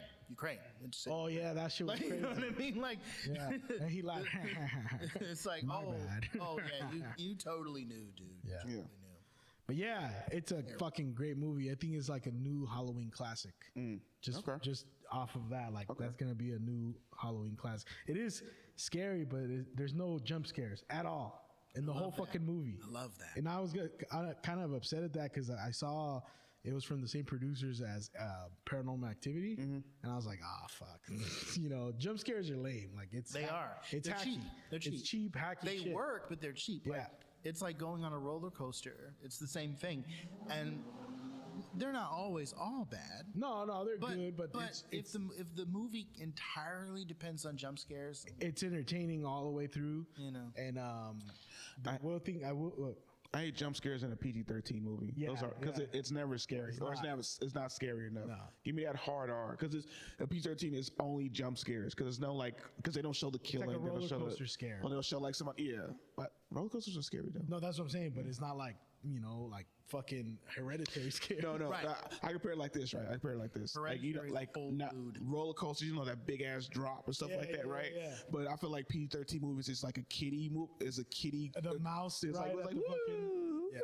B: Oh yeah, that shit was
A: Like,
B: crazy.
A: you know what I mean? Like,
B: Yeah, and he like,
A: it's like,
B: My bad.
A: you totally knew, dude.
B: Yeah.
A: Totally knew.
B: But yeah, it's a fucking great movie. I think it's like a new Halloween classic. Just off of that, like that's gonna be a new Halloween classic. It is scary, but there's no jump scares at all in the whole fucking movie.
A: I love that.
B: And I was kind of upset at that because I saw it was from the same producers as Paranormal Activity, and I was like, fuck. Jump scares are lame. Like it's
A: They are.
B: It's
A: They're
B: hacky.
A: cheap. They're cheap.
B: It's cheap, hacky.
A: They
B: shit.
A: work, but they're cheap.
B: Yeah.
A: Like, it's like going on a roller coaster. It's the same thing, and they're not always all bad.
B: No, they're good, but
A: if the movie entirely depends on jump scares,
B: it's entertaining all the way through. And
E: I hate jump scares in a PG-13 movie.
B: Yeah,
E: Those are because
B: yeah.
E: it's never scary, it's not scary enough.
B: No.
E: Give me that hard R because a PG-13 is only jump scares because because they don't show the killing.
B: like a
E: they don't
B: roller
E: show
B: coaster scare.
E: Or they'll show like somebody. Yeah, but roller coasters are scary though.
B: No, that's what I'm saying. But it's not like like fucking Hereditary scary.
E: No,
A: Right.
E: I compare it like this, right? I compare it like this. Like,
A: Hereditary is
E: like
A: full
E: not
A: mood.
E: roller coasters, that big ass drop and stuff
B: Yeah,
E: like that,
B: yeah,
E: right?
B: yeah.
E: But I feel like PG-13 movies is like a kiddie movie. Is a kiddie.
B: The mouse,
E: It's
B: right,
E: like
B: the fucking-
E: woo,
B: yeah.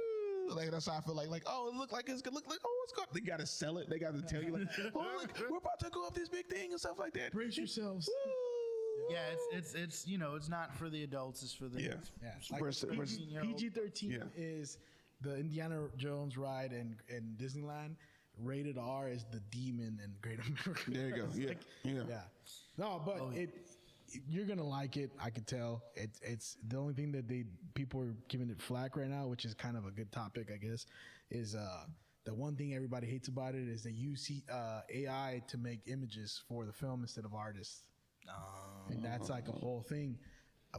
E: woo. Like that's how I feel like oh, it look like it's good. Look like it's good. They gotta sell it. They gotta tell you like, oh, look, we're about to go up this big thing and stuff like that.
B: Brace yourselves.
E: Woo.
A: Yeah, it's it's not for the adults. It's for the
E: Yeah.
B: Yeah,
E: Versus- versus-
B: PG-13
E: Yeah.
B: is the Indiana Jones ride in Disneyland. Rated R is the Demon and Great American.
E: There you go.
B: It's
E: Yeah. Yeah.
B: yeah. No, but you're gonna like it. I can tell. It's the only thing that people are giving it flack right now, which is kind of a good topic, I guess. Is the one thing everybody hates about it is they use AI to make images for the film instead of artists. And that's like a whole thing.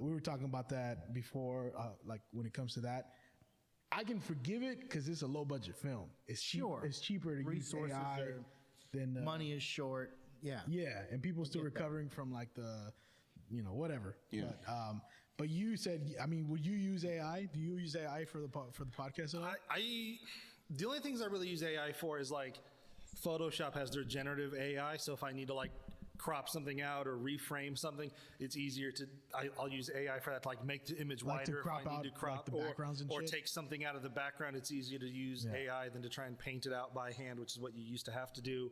B: We were talking about that before, like when it comes to that. I can forgive it because it's a low budget film. It's cheap,
A: Sure.
B: It's cheaper to
A: Resources
B: use AI
A: are-
B: than
A: money is short. Yeah.
B: Yeah, and people still recovering from like the, whatever.
E: Yeah.
B: But you said, I mean, would you use AI? Do you use AI for the podcast at all?
D: The only things I really use AI for is like Photoshop has their generative AI. So if I need to like crop something out or reframe something, it's easier to I'll use AI for that to like make the image
B: Like to
D: wider
B: crop
D: if I need
B: out,
D: to crop
B: like, the backgrounds and
D: or
B: shit?
D: take something out of the background. It's easier to use
B: Yeah.
D: AI than to try and paint it out by hand, which is what you used to have to do.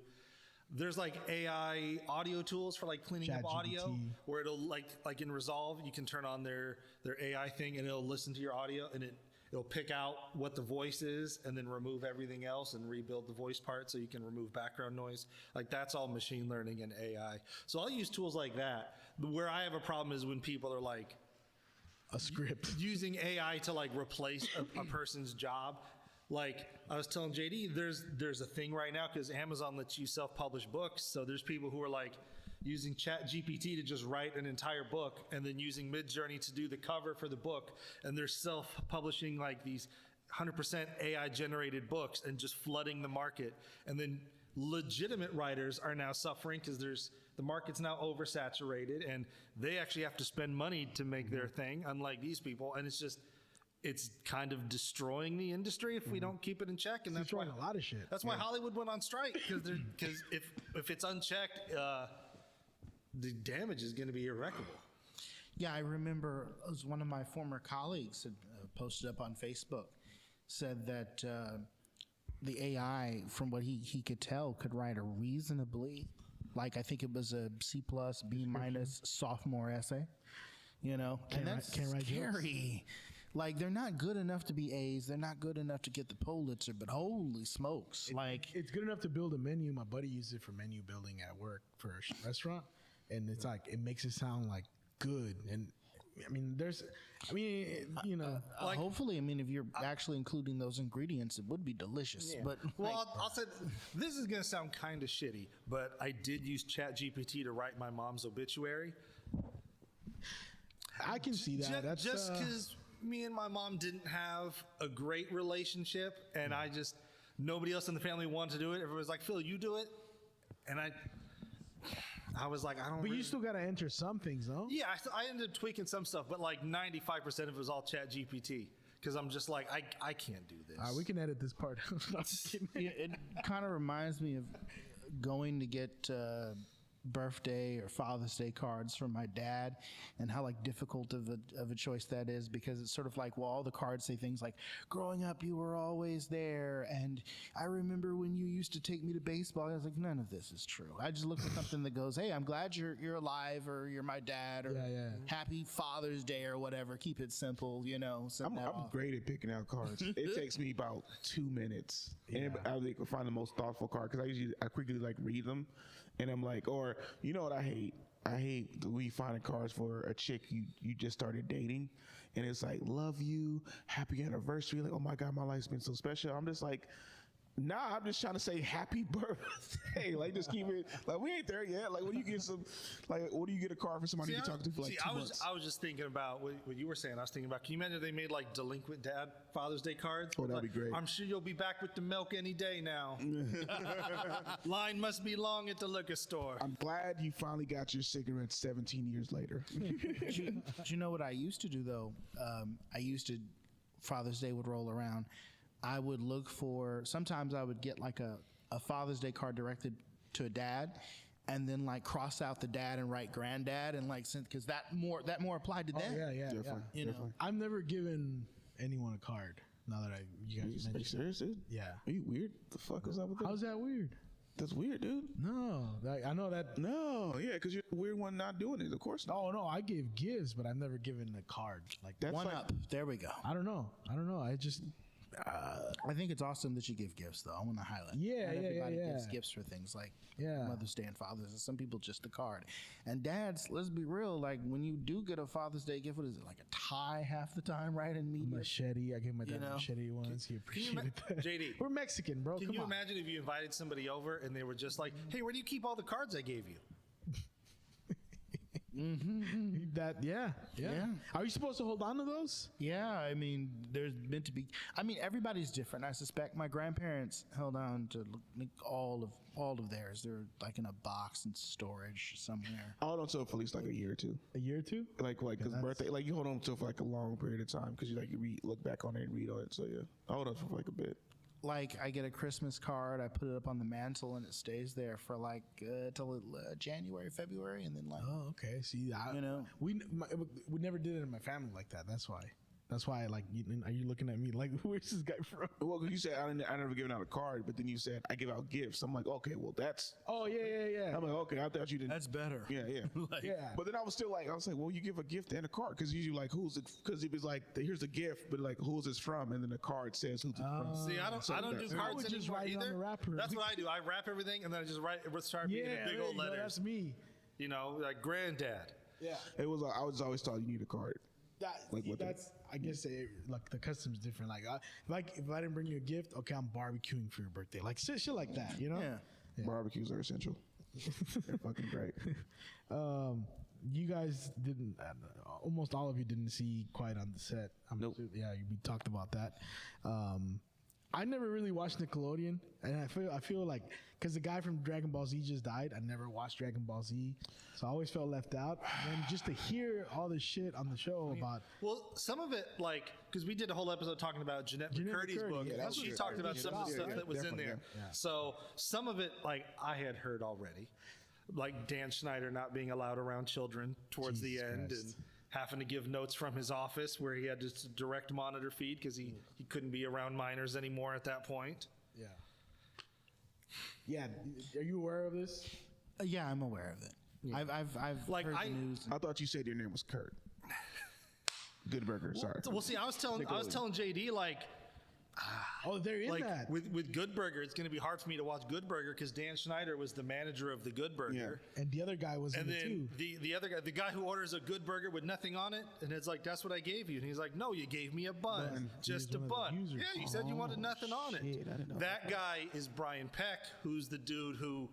D: There's like AI audio tools for like cleaning up audio,
B: ChatGPT.
D: where it'll like in Resolve, you can turn on their AI thing and it'll listen to your audio and it'll pick out what the voice is and then remove everything else and rebuild the voice part so you can remove background noise. Like that's all machine learning and AI. So I'll use tools like that. Where I have a problem is when people are like
B: A script.
D: using AI to like replace a person's job. Like I was telling JD, there's a thing right now because Amazon lets you self-publish books. So there's people who are like using ChatGPT to just write an entire book and then using Midjourney to do the cover for the book. And they're self-publishing like these 100% AI generated books and just flooding the market. And then legitimate writers are now suffering because the market's now oversaturated and they actually have to spend money to make their thing, unlike these people. And it's kind of destroying the industry if we don't keep it in check, and that's why
B: Destroying a lot of shit.
D: That's why Hollywood went on strike because if it's unchecked, the damage is going to be irreparable.
A: Yeah, I remember it was one of my former colleagues had posted up on Facebook, said that the AI, from what he could tell, could write a reasonably, like I think it was a C+, B- sophomore essay, and that's
B: can't write jokes.
A: scary. Like they're not good enough to be A's. They're not good enough to get the Pulitzer. But holy smokes!
B: It's good enough to build a menu. My buddy used it for menu building at work for a restaurant, and it's like it makes it sound like good. And
A: hopefully, if you're actually including those ingredients, it would be delicious. But
D: Well, I'll say this is going to sound kind of shitty, but I did use ChatGPT to write my mom's obituary.
B: I can see that. That's
D: Just because me and my mom didn't have a great relationship, and nobody else in the family wanted to do it. Everybody was like, "Phil, you do it," and I was like, "I don't."
B: But you still got to enter some things, though.
D: Yeah, I ended up tweaking some stuff, but like 95% of it was all ChatGPT because I'm just like, I can't do this.
B: All right, we can edit this part.
A: it kind of reminds me of going to get birthday or Father's Day cards from my dad, and how like difficult of a choice that is, because it's sort of like, well, all the cards say things like, growing up you were always there, and I remember when you used to take me to baseball. I was like, none of this is true. I just look for something that goes, hey, I'm glad you're alive, or you're my dad, or happy Father's Day, or whatever. Keep it simple,
E: I'm great at picking out cards. It takes me about 2 minutes, and I can find the most thoughtful card because I quickly like read them, and I'm like, or you know what I hate? I hate we finding cards for a chick you just started dating, and it's like, love you, happy anniversary. Like, oh my God, my life's been so special. I'm just like, nah, I'm just trying to say happy birthday. Like, just keep it, like, we ain't there yet. Like, what do you get a card for somebody you're talking to for like 2 months?
D: I was just thinking about what you were saying. I was thinking about, can you imagine if they made like delinquent dad Father's Day cards?
E: Oh, that'd be great.
D: I'm sure you'll be back with the milk any day now. Line must be long at the liquor store.
E: I'm glad you finally got your cigarettes 17 years later.
A: Do you know what I used to do though? Father's Day would roll around. I would look for. Sometimes I would get like a Father's Day card directed to a dad, and then like cross out the dad and write granddad, and like because that more applied to them.
B: Yeah.
E: Definitely.
A: You know.
E: Definitely.
B: I've never given anyone a card. Now that you guys
E: Are you
B: mentioned.
E: serious, dude?
B: Yeah.
E: Are you weird? The fuck is up with that?
B: How's that weird?
E: That's weird, dude.
B: No, I know that.
E: No, yeah, because you're the weird one not doing it. Of course not.
B: Oh no, I gave gifts, but I've never given a card. Like
E: That's
A: One
E: like,
A: up. There we go.
B: I don't know. I just
A: I think it's awesome that you give gifts, though. I want to highlight.
B: Yeah,
A: Not
B: yeah,
A: everybody
B: yeah,
A: gives
B: yeah.
A: gifts for things like
B: Yeah.
A: Mother's Day and Father's Day. Some people just a card. And dads, let's be real. Like when you do get a Father's Day gift, what is it? Like a tie half the time, right? In media.
B: machete. I gave my dad
A: know?
B: a machete once. He appreciated that.
D: JD,
B: We're Mexican, bro.
D: Can
B: Come
D: you
B: on.
D: imagine if you invited somebody over and they were just like, "Hey, where do you keep all the cards I gave you?"
B: That yeah. Are you supposed to hold on to those?
A: Yeah, I mean, there's meant to be. I mean, everybody's different. I suspect my grandparents held on to all of theirs. They're like in a box in storage somewhere.
E: I hold on to it for at least like a year or two.
B: A year or two?
E: Like, because birthday, like you hold on to it for like a long period of time because you like look back on it and read on it. So yeah, I hold on to it for like a bit.
A: Like I get a Christmas card, I put it up on the mantle, and it stays there for like till January, February, and then like
B: Oh, okay. See,
A: You know?
B: we never did it in my family like that. That's why. That's why, like, are you looking at me like, where's this guy from?
E: Well, 'cause you said I never given out a card, but then you said I give out gifts. I'm like, okay, well that's.
B: Oh yeah.
E: I'm like, okay, I thought you didn't.
A: that's better.
E: Yeah.
B: Yeah.
E: But then I was still like, well, you give a gift and a card because usually like who's it? Because it was like, here's a gift, but like who's this from, and then the card says who's it from.
D: See, I don't do
B: I
D: cards
B: would just
D: anymore
B: write it on
D: either.
B: the wrapper.
D: That's what I do. I wrap everything and then I just start
B: Yeah,
D: reading the big
B: there
D: old
B: you go.
D: letters.
B: That's me.
D: You know, like granddad.
B: Yeah.
E: It was. I was always taught you need a card. Like what
B: That's I guess like the custom's different. Like if I didn't bring you a gift, okay, I'm barbecuing for your birthday. Like shit like that, you know?
A: Yeah.
E: Barbecues are essential. They're fucking great.
B: You guys didn't. Almost all of you didn't see Quiet on the Set.
E: Nope.
B: Yeah, we talked about that. I never really watched Nickelodeon, and I feel like because the guy from Dragon Ball Z just died, I never watched Dragon Ball Z, so I always felt left out. And then just to hear all this shit on the show about
D: Well, some of it, like, because we did a whole episode talking about Jeanette
B: Jeanette
D: McCurdy's
B: McCurdy,
D: book.
B: yeah,
D: That's what
B: she
D: she talked about some of the stuff that was in
E: definitely,
D: there.
B: yeah.
D: So some of it, like, I had heard already, like Dan Schneider not being allowed around children towards
B: Jesus
D: the end
B: Christ.
D: and having to give notes from his office where he had to direct monitor feed because he couldn't be around minors anymore at that point.
B: yeah. Are you aware of this?
A: Yeah, I'm aware of it. I've
D: Like,
A: heard
D: I-
A: the news.
E: I thought you said your name was Kurt. Good Burger. Sorry.
D: Well, see, I was telling JD, like,
B: Oh, they're in
D: like
B: that.
D: with Good Burger, it's going to be hard for me to watch Good Burger because Dan Schneider was the manager of the Good Burger.
B: And the other guy was
D: And
B: in it
D: then
B: too.
D: the other guy, the guy who orders a Good Burger with nothing on it, and it's like, that's what I gave you. And he's like, no, you gave me a bun, just
B: He
D: a
B: was one of the
D: bun.
B: users.
D: Yeah, you said you wanted nothing on it.
E: shit, I didn't know
D: That guy is Brian Peck, who's the dude who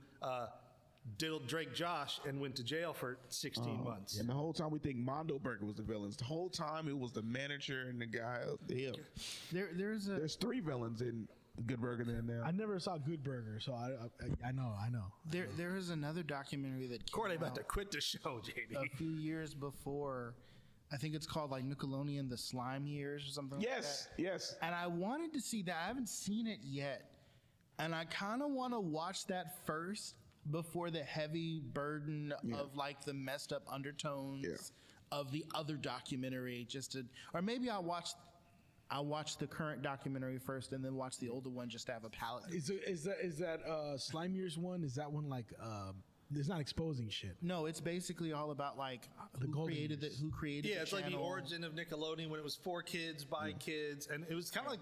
D: diddled Drake Josh and went to jail for 16 months.
E: And the whole time we think Mondo Burger was the villains. The whole time it was the manager and the guy. Yeah. There's 3 villains in Good Burger then now.
B: I never saw Good Burger, so I know.
A: There is another documentary that came
D: Corey about
A: out
D: to quit the show, JD.
A: a few years before. I think it's called like Nickelodeon, the Slime Years or something.
E: Yes.
A: Like that. And I wanted to see that. I haven't seen it yet, and I kind of want to watch that first before the heavy burden of like the messed up undertones of the other documentary. Or maybe I'll watch the current documentary first and then watch the older one just to have a palate.
B: Is that Slime Years one? Is that one like it's not exposing shit?
A: No, it's basically all about like
B: The
A: who
B: golden
A: created
B: years.
A: who created
D: Yeah,
A: the
D: it's like the
A: channel.
D: origin of Nickelodeon when it was for kids, by kids, and it was kind of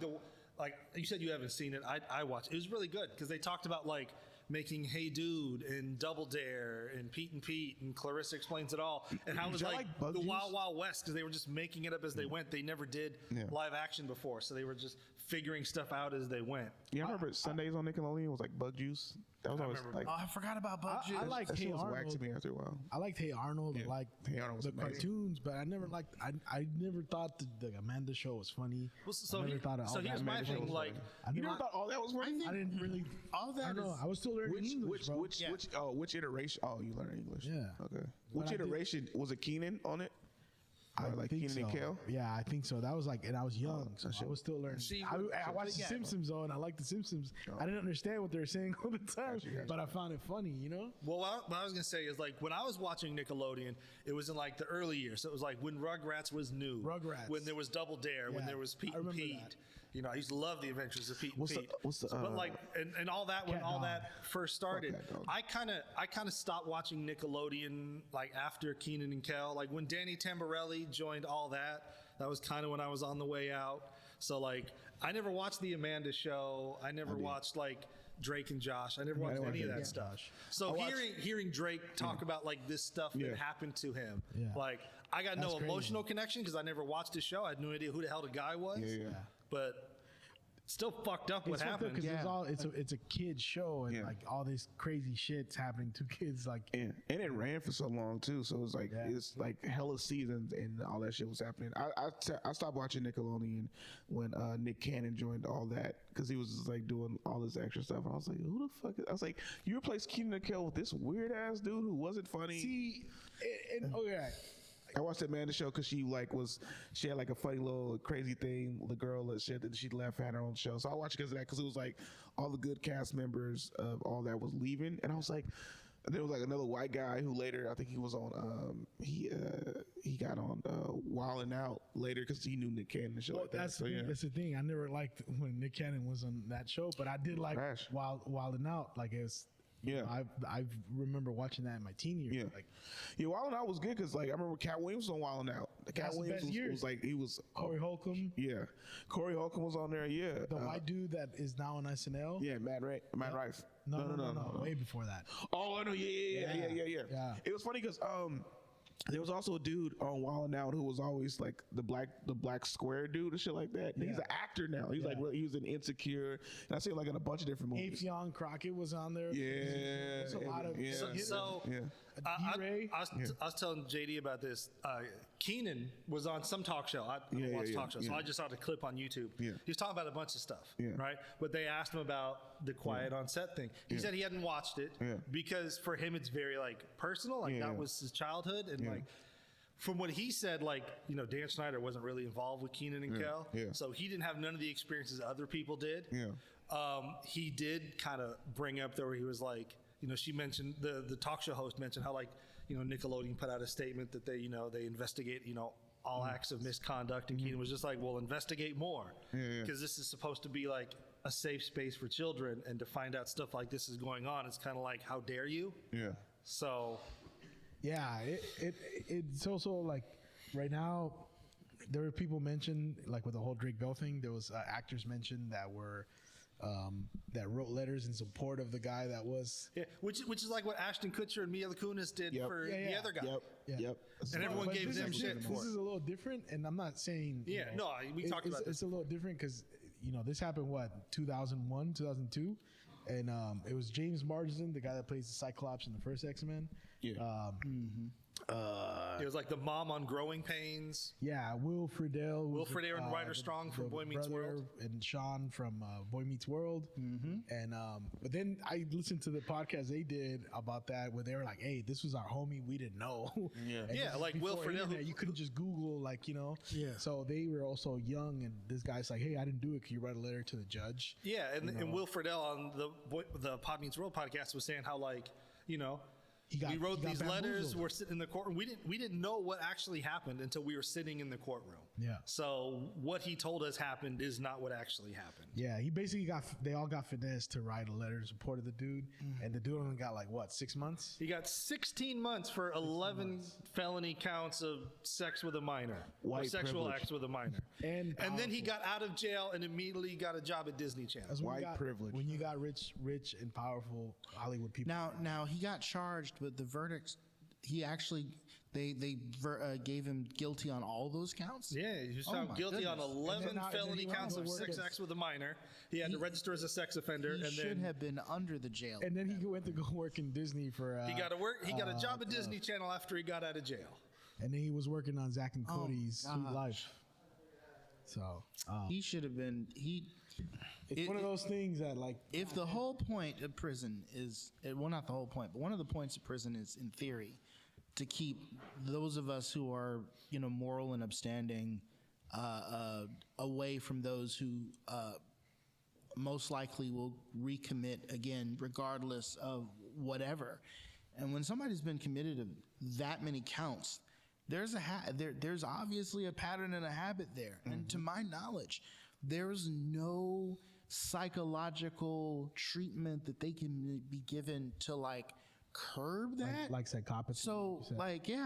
D: like you said you haven't seen it. I watched. It was really good because they talked about like making Hey Dude and Double Dare and Pete and Clarissa Explains It All, and how it was
E: Did y'all
D: like
E: like Bug
D: the
E: Juice?
D: Wild Wild West because they were just making it up as they went. They never did live action before, so they were just figuring stuff out as they went.
E: Yeah, I remember Sundays on Nickelodeon was like Bug Juice. That was always
D: remember
E: like
A: Oh, I forgot about Bug Juice.
B: I like
E: that
B: Hey
E: shit was whack
B: Arnold.
E: to me after a while.
B: I liked Hey Arnold. I liked
E: Hey Arnold was
B: the
E: amazing.
B: cartoons, but I never liked. I never thought the Amanda show was funny.
D: Well, so
B: I never
D: here-
B: thought
D: so
B: all
D: here's
B: that
D: my
B: Amanda
D: thing,
B: show was
D: like,
B: funny. I
E: You
B: never
E: never thought all that was funny?
B: I didn't really.
A: all
B: I
A: that
B: don't know.
A: is
B: I was still learning English, bro.
E: Which iteration? Oh, you learned English.
B: Yeah.
E: Okay.
B: But
E: Which
B: I did-
E: iteration was it? Keenan on it?
B: I
E: like
B: think
E: Keenan and
B: so.
E: Kel?
B: Yeah, I think so. That was like, and I was young, so I was still learning.
D: See,
B: I watched The Simpsons though, and I liked The Simpsons. I didn't understand what they were saying all the time, but I found it funny, you know.
D: Well, what I was gonna say is like when I was watching Nickelodeon, it was in like the early years. So it was like when Rugrats was new, when there was Double Dare, when
B: Yeah,
D: there was Pete
B: I
D: and
B: remember
D: Pete.
B: that.
D: You know, I used to love the Adventures of Pete and
E: What's the-
D: Pete.
E: what's the,
D: but like, and all that when
B: Cat
D: all
B: Dog.
D: that first started,
E: Cat Dog.
D: I kind of stopped watching Nickelodeon like after Keenan and Kel. Like when Danny Tamborelli joined all that, that was kind of when I was on the way out. So like, I never watched the Amanda Show. I never watched like Drake and Josh. I never watched any of that stuff. So hearing Drake talk about like this stuff that happened to him, like I got
B: That's
D: no
B: crazy.
D: emotional connection because I never watched his show. I had no idea who the hell the guy was. But still fucked up what happened.
B: Because it's a kid's show, and like all this crazy shit's happening to kids. Like,
E: and it ran for so long too, so it's like it's like hella seasons and all that shit was happening. I stopped watching Nickelodeon when Nick Cannon joined all that because he was just like doing all this extra stuff. And I was like, who the fuck? I was like, you replaced Keenan and Kel with this weird ass dude who wasn't funny.
B: see, and
E: I watched that Amanda show because she had like a funny little crazy thing. The girl that she left had her own show, so I watched it because of that. Because it was like all the good cast members of all that was leaving, and I was like, there was like another white guy who later I think he was on he got on Wild 'N Out later because he knew Nick Cannon and shit like that.
B: that's the thing. I never liked when Nick Cannon was on that show, but I did like
E: Trash.
B: Wild 'N Out. Like it was.
E: Yeah.
B: I remember watching that in my teen years.
E: Yeah,
B: Like
E: Wild 'N Out was good because like I remember Cat Williams was on Wild 'N Out. Cat
B: the
E: Williams
B: best years.
E: was like he was
B: Corey Holcomb,
E: Yeah, Corey Holcomb was on there. Yeah,
B: the white dude that is now on SNL.
E: yeah, Matt Rife.
B: No, way before that.
E: Oh, I know. Yeah.
B: Yeah.
E: It was funny because there was also a dude on Wild 'N Out who was always like the black square dude and shit like that. And he's an actor now. He's like he was in Insecure, and I see him like in a bunch of different movies.
B: Afion Crockett was on there.
E: Yeah,
B: There's a lot of
D: I was telling JD about this. Keenan was on some talk show. I don't watch talk shows, so I just saw the clip on YouTube.
E: Yeah.
D: He was talking about a bunch of stuff,
E: Yeah.
D: right? But they asked him about the quiet on set thing. He said he hadn't watched it because for him it's very like personal, like that was his childhood, and like from what he said, like Dan Schneider wasn't really involved with Keenan and Kel, so he didn't have none of the experiences other people did. He did kind of bring up there where he was like, she mentioned the talk show host mentioned how like Nickelodeon put out a statement that they investigate all acts of misconduct, and Keenan was just like, well, investigate more because this is supposed to be like a safe space for children, and to find out stuff like this is going on, it's kind of like, how dare you? So
B: yeah, it's also like right now there were people mentioned like with the whole Drake Bell thing. There was actors mentioned that were that wrote letters in support of the guy that was
D: which is like what Ashton Kutcher and Mila Kunis did for the other guy.
E: Yep.
D: And everyone
B: But
D: gave
B: this
D: them
B: is-
D: shit for
B: This
D: it.
B: is a little different, and I'm not saying
D: we talked about this.
B: It's a little different because this happened 2001, 2002, and it was James Marsden, the guy that plays the Cyclops in the first X-Men.
D: It was like the mom on Growing Pains.
B: Yeah, Will Friedle.
D: Will Friedle and Ryder Strong from
B: the
D: Boy Meets
B: brother,
D: World.
B: and Sean from Boy Meets World. And but then I listened to the podcast they did about that, where they were like, "Hey, this was our homie. We didn't know." And this is
D: like Will
B: before
D: Friedle,
B: internet, you couldn't just Google, like So they were also young, and this guy's like, "Hey, I didn't do it. Can you write a letter to the judge?"
D: Yeah, and Will Friedle on the Pod Meets World podcast was saying how like we wrote these letters. We're sitting in the courtroom. We didn't know what actually happened until we were sitting in the courtroom.
B: Yeah.
D: So what he told us happened is not what actually happened.
B: Yeah, he basically they all got finessed to write a letter in support of the dude, and the dude only got like 6 months.
D: He got 16 months for 11 felony counts of sex with a minor, or sexual acts with a minor, and then he got out of jail and immediately got a job at Disney Channel.
B: That's
E: privilege.
B: When you got rich and powerful Hollywood people.
A: Now he got charged with the verdict. He actually they gave him guilty on all those counts.
D: Yeah, he was found guilty on 11 felony counts of sex acts with a minor. He had to register as a sex offender,
A: He
D: and
A: should
D: then
A: have been under the jail.
B: And then he went to go work in Disney for.
D: he got a job at Disney Channel after he got out of jail.
B: And then he was working on Zack and Cody's Sweet Life. So
A: He should have been.
B: it's one of those things that like.
A: If the whole point of prison is, well, not the whole point, but one of the points of prison is, in theory, to keep those of us who are, moral and upstanding away from those who most likely will recommit again, regardless of whatever. And when somebody's been committed to that many counts, there's there's obviously a pattern and a habit there. And to my knowledge, there's no psychological treatment that they can be given to like curb that,
B: like psychopathy.
A: So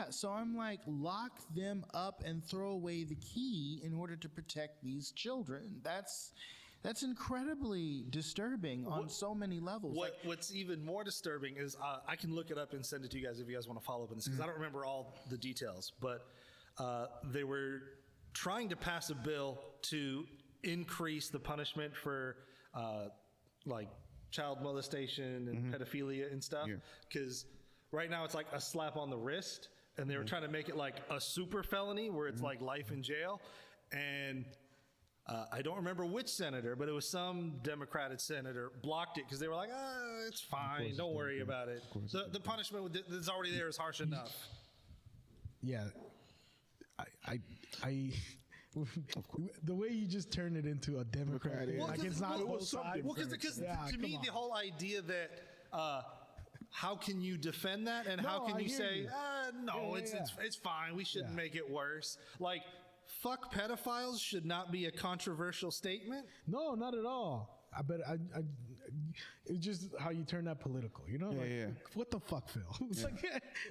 A: so I'm like, lock them up and throw away the key in order to protect these children. That's incredibly disturbing on so many levels.
D: What's even more disturbing is I can look it up and send it to you guys if you guys want to follow up on this, because I don't remember all the details, but they were trying to pass a bill to increase the punishment for like child molestation and pedophilia and stuff, because right now it's like a slap on the wrist, and they were trying to make it like a super felony where it's like life in jail. And I don't remember which senator, but it was some Democratic senator blocked it because they were like, it's fine, don't worry about it. The punishment that's already there is harsh enough.
B: Yeah, I the way you just turned it into a Democratic, like it's not both sides.
D: Well, because to me, the whole idea that how can you defend that, and how can you say, no, it's fine, we shouldn't make it worse. Like, fuck pedophiles should not be a controversial statement.
B: No, not at all. It's just how you turn that political, what the fuck, Phil? It's like,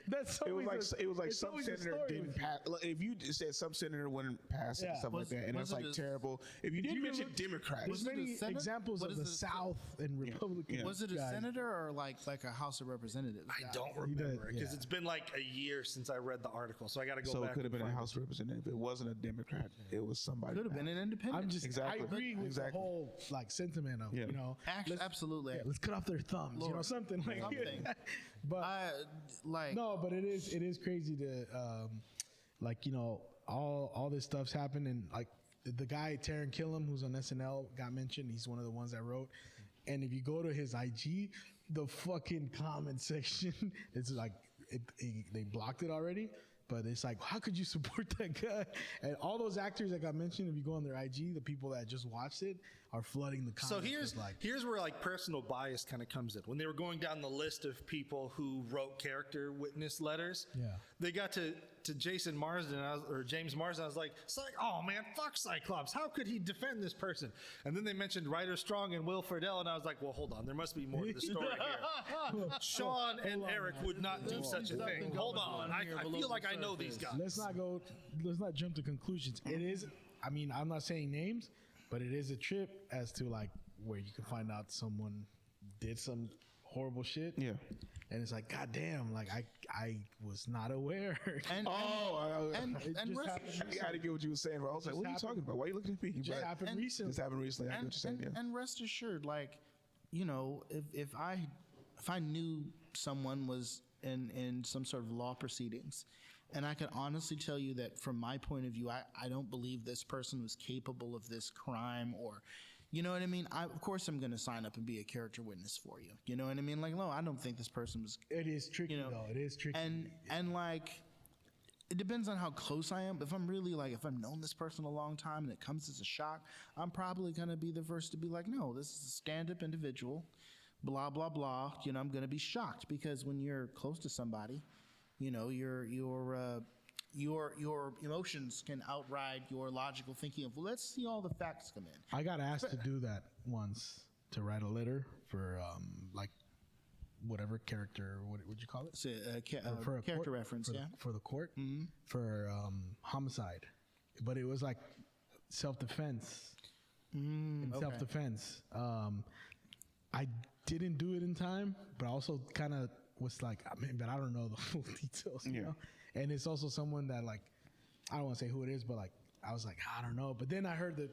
B: that's always
E: it was like some senator didn't pass. If you said some senator wouldn't pass it and stuff like that, and it's like terrible. If you mentioned Democrats,
B: there's many examples of the South and Republicans.
A: Was it a senator or like a House of Representatives?
D: I don't remember, because it's been like a year since I read the article, so I got to go back.
E: So it could have been a House Representative. It wasn't a Democrat. It was somebody.
A: Could have been an independent.
B: I agree with the whole like sentiment of
A: absolutely.
B: Yeah, let's cut off their thumbs, something like
A: something.
B: But but it is crazy to all this stuff's happened, and like the guy Taron Killam, who's on SNL, got mentioned. He's one of the ones that wrote. And if you go to his IG, the fucking comment section, it's like they blocked it already. But it's like, how could you support that guy? And all those actors that got mentioned, if you go on their IG, the people that just watched it are flooding the comments.
D: So here's where like personal bias kind of comes in. When they were going down the list of people who wrote character witness letters, they got to Jason Marsden or James Marsden. I was like, oh man, fuck Cyclops. How could he defend this person? And then they mentioned Ryder Strong and Will Friedle, and I was like, well, hold on, there must be more to the story here. Sean and Eric would not do such a thing. Hold on, I feel like I know these guys.
B: Let's not jump to conclusions. It is, I mean, I'm not saying names, but it is a trip as to like where you can find out someone did some horrible shit. Yeah. And it's like, God damn, like I was not aware.
E: I gotta get what you were saying. But I was like, what are you talking about? Why are you looking at me?
B: Just happened recently.
E: This happened recently. I get what you're saying.
A: And rest assured, like, if I knew someone was in some sort of law proceedings, and I can honestly tell you that from my point of view, I don't believe this person was capable of this crime, or, you know what I mean? Of course I'm going to sign up and be a character witness for you. You know what I mean? Like, no, I don't think this person was.
B: It is tricky, though. It is tricky.
A: And like, it depends on how close I am. If I'm really like, if I've known this person a long time and it comes as a shock, I'm probably going to be the first to be like, no, this is a stand-up individual, blah, blah, blah. I'm going to be shocked, because when you're close to somebody, your emotions can outride your logical thinking of, well, let's see all the facts come in.
B: I got asked to do that once, to write a letter for like whatever character, what would you call it?
A: So, for a character reference,
B: for the court, for homicide, but it was like self-defense. Self-defense. I didn't do it in time, but I also kind of was like, I mean, but I don't know the full details, you know? And it's also someone that, like, I don't want to say who it is, but like, I was like, I don't know. But then I heard the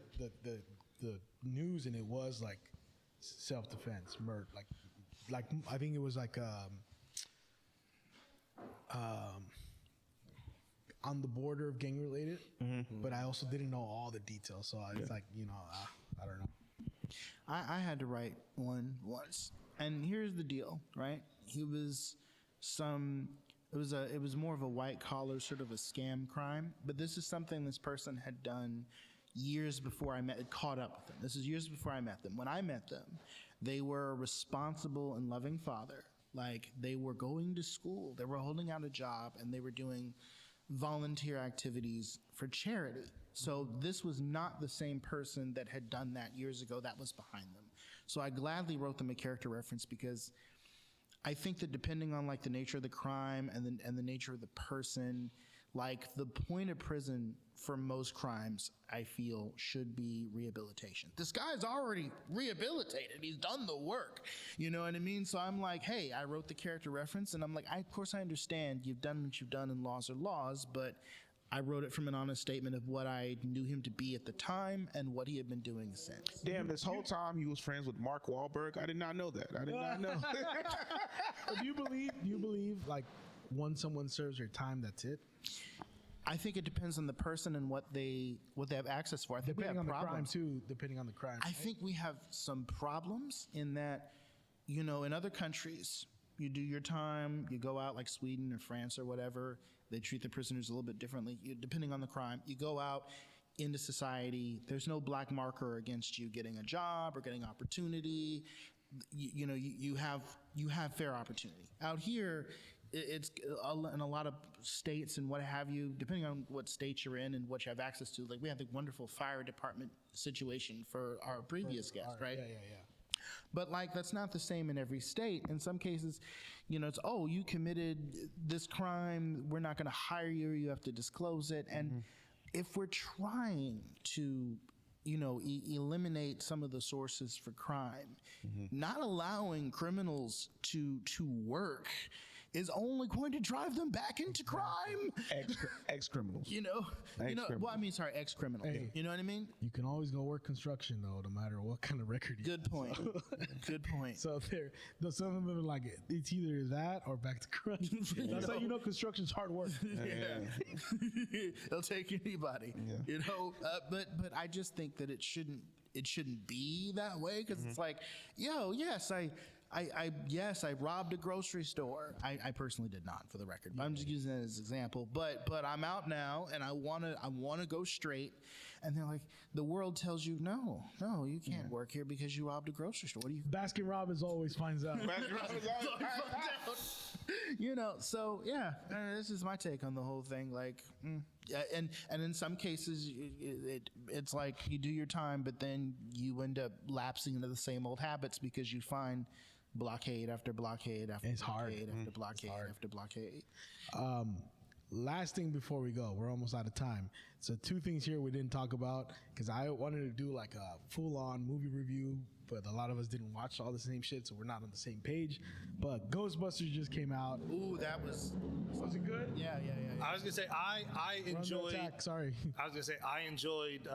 B: news, and it was like self-defense, murder, like I think it was like on the border of gang related, but I also didn't know all the details. So it's like, I don't know.
A: I had to write one once, and here's the deal, right? He was some It was more of a white collar sort of a scam crime, but this is something this person had done years before I caught up with them. This is years before I met them. When I met them, they were a responsible and loving father. Like, they were going to school, they were holding out a job, and they were doing volunteer activities for charity. So this was not the same person that had done that years ago. That was behind them. So I gladly wrote them a character reference because I think that depending on like the nature of the crime and the nature of the person, like the point of prison for most crimes, I feel should be rehabilitation. This guy's already rehabilitated. He's done the work. You know what I mean? So I'm like, hey, I wrote the character reference, and I'm like, of course I understand you've done what you've done, and laws are laws, but I wrote it from an honest statement of what I knew him to be at the time and what he had been doing since.
E: Damn, this whole time he was friends with Mark Wahlberg. I did not know that. I did not know.
B: Do you believe like once someone serves their time, that's it?
A: I think it depends on the person and what they have access for. I think
B: Depending
A: we
B: on
A: have
B: the crime
A: problems.
B: too. Depending on the crime.
A: I think we have some problems in that, you know, in other countries, you do your time, you go out like Sweden or France or whatever, they treat the prisoners a little bit differently, depending on the crime. You go out into society, there's no black marker against you getting a job or getting opportunity. You have fair opportunity. Out here, it's in a lot of states and what have you, depending on what state you're in and what you have access to. Like, we had the wonderful fire department situation for our previous guest, right?
B: Yeah.
A: But like, that's not the same in every state. In some cases, you know, it's, oh, you committed this crime, we're not going to hire you, you have to disclose it. And if we're trying to, you know, eliminate some of the sources for crime, not allowing criminals to work is only going to drive them back into crime.
E: Ex-criminals.
A: You know, well, I mean, sorry, ex-criminals.
B: Hey.
A: You know what I mean?
B: You can always go work construction though, no matter what kind of record you
A: Good point. Good point.
B: So some of them are like, it's either that or back to crime. That's how you know construction's hard work.
A: Yeah. They'll take anybody.
E: Yeah.
A: You know, but I just think that it shouldn't be that way, because it's like, yes, I robbed a grocery store. I personally did not, for the record. But I'm just using that as an example. But I'm out now, and I wanna go straight. And they're like, the world tells you, no, you can't work here because you robbed a grocery store. What do you?
B: Baskin Robbins always finds out.
A: You know, so yeah, this is my take on the whole thing. Like, yeah, and in some cases, it's like you do your time, but then you end up lapsing into the same old habits because you find blockade after blockade after
B: It's hard.
A: blockade after blockade after blockade.
B: Last thing before we go, we're almost out of time. So 2 things here we didn't talk about, because I wanted to do like a full-on movie review, but a lot of us didn't watch all the same shit, so we're not on the same page. But Ghostbusters just came out.
A: Ooh, that was
B: it good?
A: Yeah.
D: I was gonna say I enjoyed.
B: Sorry.
D: I was gonna say I enjoyed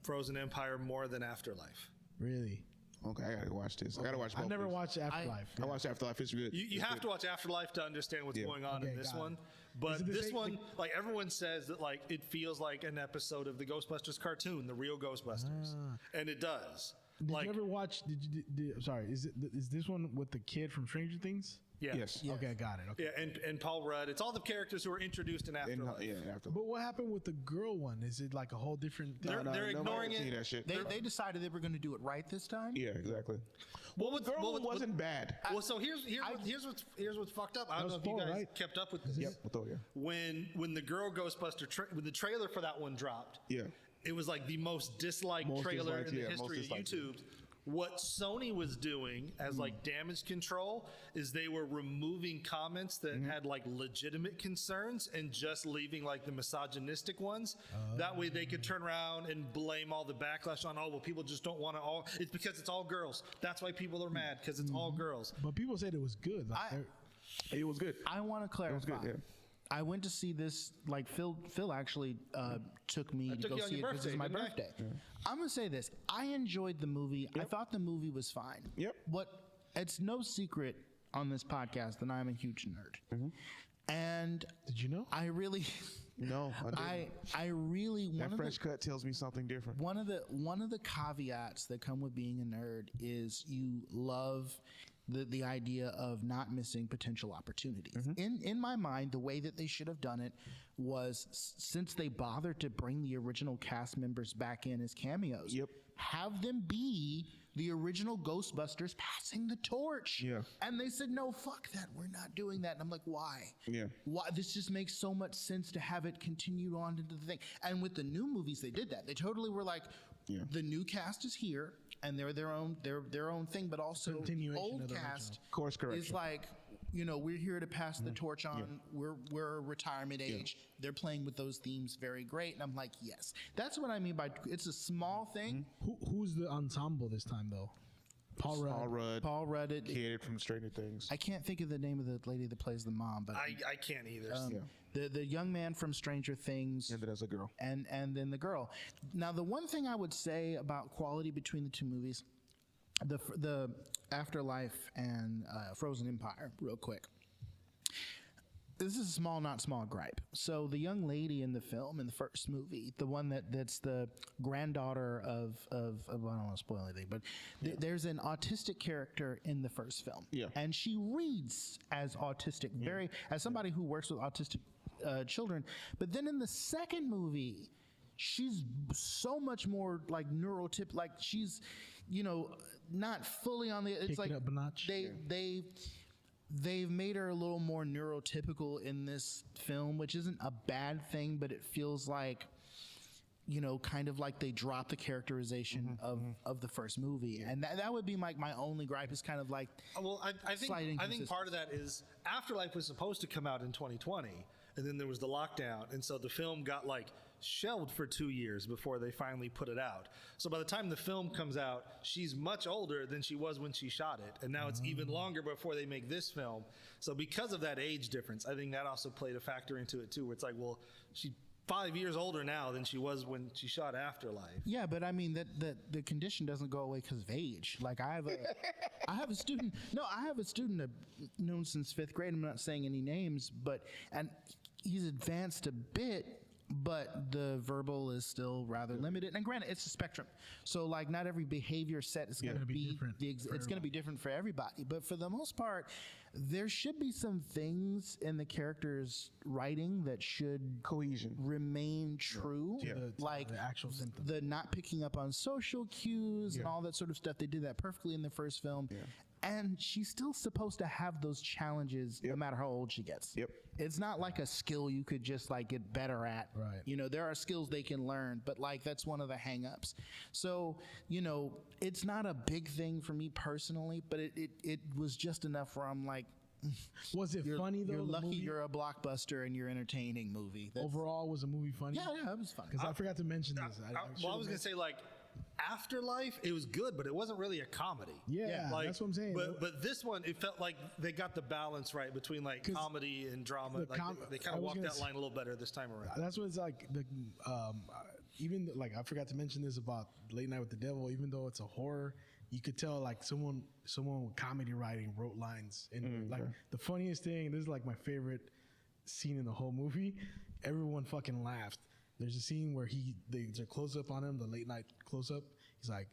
D: Frozen Empire more than Afterlife.
B: Really?
E: Okay, I gotta watch this. I gotta watch both.
B: I never
E: these.
B: watched Afterlife.
E: I watched Afterlife. It's good.
D: You have to watch Afterlife to understand what's going on in
B: Okay,
D: this
B: got it.
D: one.
B: Is
D: But
B: it the
D: this
B: same-
D: one, like everyone says that like it feels like an episode of the Ghostbusters cartoon, the real Ghostbusters, and it does.
B: Did
D: like,
B: you ever watch? Sorry, is this one with the kid from Stranger Things?
D: yeah.
E: Yes.
B: Okay, got it. Okay.
D: Yeah, and Paul Rudd. It's all the characters who are introduced in
E: And,
D: Afterlife.
E: Afterlife.
B: But what happened with the girl one? Is it like a whole different thing?
D: They're ignoring
E: nobody
D: it.
E: see that shit.
A: They decided they were going to do it right this time.
E: Yeah, exactly.
D: Well, what's,
E: Girl
D: well, what-
E: wasn't bad.
D: Well, so here's what's fucked up. I don't know if you
B: Paul,
D: guys
B: right?
D: kept up with this.
E: Yep. We'll throw you.
D: When the girl Ghostbuster when the trailer for that one dropped,
E: Yeah.
D: it was like the most disliked
E: Most
D: trailer
E: disliked,
D: in the
E: yeah, most
D: history of
E: disliked.
D: YouTube. What Sony was doing as like damage control is they were removing comments that had like legitimate concerns and just leaving like the misogynistic ones. That way they could turn around and blame all the backlash on, oh, well, people just don't want to all. It's because it's all girls. That's why people are mad, because it's all girls.
B: But people said it was good. Like,
E: It was good.
A: I want to clarify.
E: good, yeah.
A: I went to see this, like Phil actually took me to
D: took
A: go
D: you on
A: see it
D: your
A: because it's my
D: birthday,
A: birthday. I'm going to say this. I enjoyed the movie. I thought the movie was fine.
E: Yep.
A: It's no secret on this podcast that I'm a huge nerd. And
B: did you know?
A: I really
E: No,
A: I really
E: that
A: one of
E: French
A: the,
E: cut tells me something different.
A: one of the caveats that come with being a nerd is you love the idea of not missing potential opportunities. In my mind, the way that they should have done it was, since they bothered to bring the original cast members back in as cameos, have them be the original Ghostbusters passing the torch. And they said, no, fuck that, we're not doing that. And I'm like, why? Why? This just makes so much sense to have it continue on into the thing. And with the new movies, they did that. They totally were like, the new cast is here, and they're their own thing, but also old cast
E: course correction
A: is like, you know, we're here to pass the torch on. We're retirement age. They're playing with those themes very great, and I'm like, yes, that's what I mean by it's a small thing.
B: Who's the ensemble this time though?
E: Paul Rudd,
A: It,
E: kid from Stranger Things.
A: I can't think of the name of the lady that plays the mom, but
D: I can't either.
A: the young man from Stranger Things,
E: And then there's a girl.
A: and then the girl. Now, the one thing I would say about quality between the two movies, the Afterlife and Frozen Empire, real quick. This is a small, not small gripe. So the young lady in the film, in the first movie, the one that's the granddaughter of I don't want to spoil anything, but there's an autistic character in the first film. And she reads as autistic, very, as somebody who works with autistic children. But then in the second movie, she's so much more like neurotypical, like she's, you know, not fully on the, it's
B: Kick
A: like
B: it up a notch.
A: they've made her a little more neurotypical in this film, which isn't a bad thing, but it feels like, you know, kind of like they dropped the characterization of the first movie. And that would be my only gripe, is kind of like,
D: well, I think part of that is Afterlife was supposed to come out in 2020, and then there was the lockdown, and so the film got like shelved for 2 years before they finally put it out. So by the time the film comes out, she's much older than she was when she shot it, and now it's even longer before they make this film. So because of that age difference, I think that also played a factor into it too, where it's like, well, she's 5 years older now than she was when she shot Afterlife.
A: Yeah, but I mean that the condition doesn't go away because of age. Like I have a student. No, I have a student I've known since 5th grade. I'm not saying any names, and he's advanced a bit, but the verbal is still rather limited. And granted, it's a spectrum. So like not every behavior set is going to be different. It's going to be different for everybody. But for the most part, there should be some things in the character's writing that should remain true. Like
B: the actual symptoms.
A: The not picking up on social cues and all that sort of stuff. They did that perfectly in the first film. And she's still supposed to have those challenges no matter how old she gets. It's not like a skill you could just like get better at.
B: Right.
A: You know, there are skills they can learn, but like that's one of the hang-ups. So, you know, it's not a big thing for me personally, but it was just enough where I'm like,
B: was it funny though?
A: You're lucky
B: movie?
A: you're a blockbuster and you're entertaining movie.
B: Overall, was the movie funny?
A: Yeah, it was funny.
B: Because I forgot to mention this.
D: I was going to say, like, Afterlife, it was good, but it wasn't really a comedy.
B: Yeah,
D: like,
B: that's what I'm saying.
D: But this one, it felt like they got the balance right between like comedy and drama. Like they kind of walked that line a little better this time around.
B: That's what it's like. Even like I forgot to mention this about Late Night with the Devil. Even though it's a horror, you could tell like someone with comedy writing wrote lines. And like the funniest thing, this is like my favorite scene in the whole movie. Everyone fucking laughed. There's a scene where there's a close up on him, the late night close up. He's like,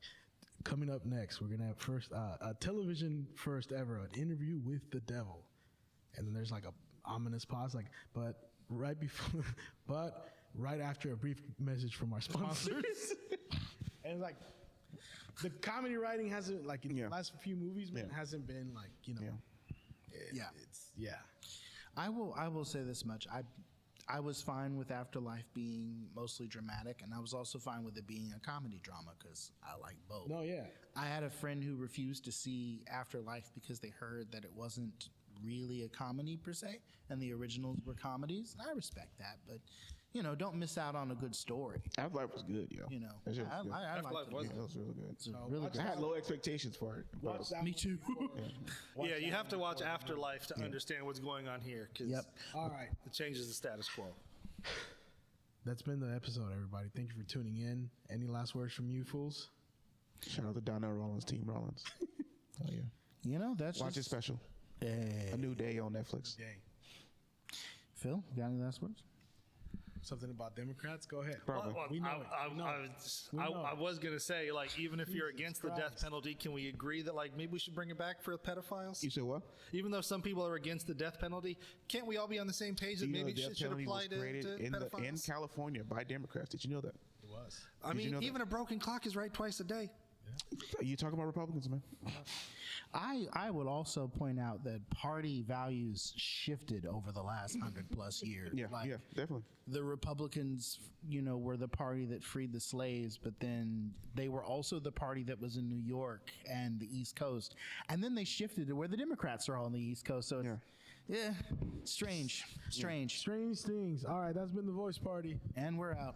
B: coming up next, we're gonna have first a television first ever, an interview with the devil. And then there's like a ominous pause, like, but right after a brief message from our sponsors. And it's like the comedy writing hasn't, like in the last few movies, man, hasn't been like, you know.
A: I will say this much. I was fine with Afterlife being mostly dramatic, and I was also fine with it being a comedy drama because I like both.
B: No, yeah.
A: I had a friend who refused to see Afterlife because they heard that it wasn't really a comedy per se, and the originals were comedies. I respect that, but you know, don't miss out on a good story.
E: Afterlife was good, yo.
A: You know,
D: Afterlife
E: was really good.
A: It's really good.
E: I had low expectations for it.
A: Me too.
D: Yeah, you have to watch Afterlife to understand what's going on here. Cause
B: All right.
D: It changes the status quo.
B: That's been the episode, everybody. Thank you for tuning in. Any last words from you fools?
E: Shout out to Donnell Rollins, Team Rollins. Oh yeah.
A: You know, that's
E: watch it special. A New Day on Netflix.
A: Phil, you got any last words?
B: something about Democrats? Go ahead.
E: Probably.
B: We know it. We know it. We know
D: I
B: it.
D: was gonna say, like, even if you're
B: Jesus
D: against the death
B: Christ.
D: penalty, can we agree that like maybe we should bring it back for pedophiles?
E: You said what?
D: Even though some people are against the death penalty, can't we all be on the same page that
E: You know,
D: maybe
E: the
D: it
E: death
D: should
E: penalty
D: apply
E: was
D: to
E: created in
D: pedophiles?
E: California by Democrats. Did you know that?
B: It was.
D: I
E: Did you
D: mean,
E: know that?
D: even a broken clock is right twice a day.
E: You talking about Republicans, man?
A: I would also point out that party values shifted over the last 100+ years.
E: Yeah,
A: Like,
E: yeah, definitely.
A: the Republicans, were the party that freed the slaves, but then they were also the party that was in New York and the East Coast. And then they shifted to where the Democrats are on the East Coast. So it's, strange.
B: Strange things. All right, that's been the Voice Party.
A: And we're out.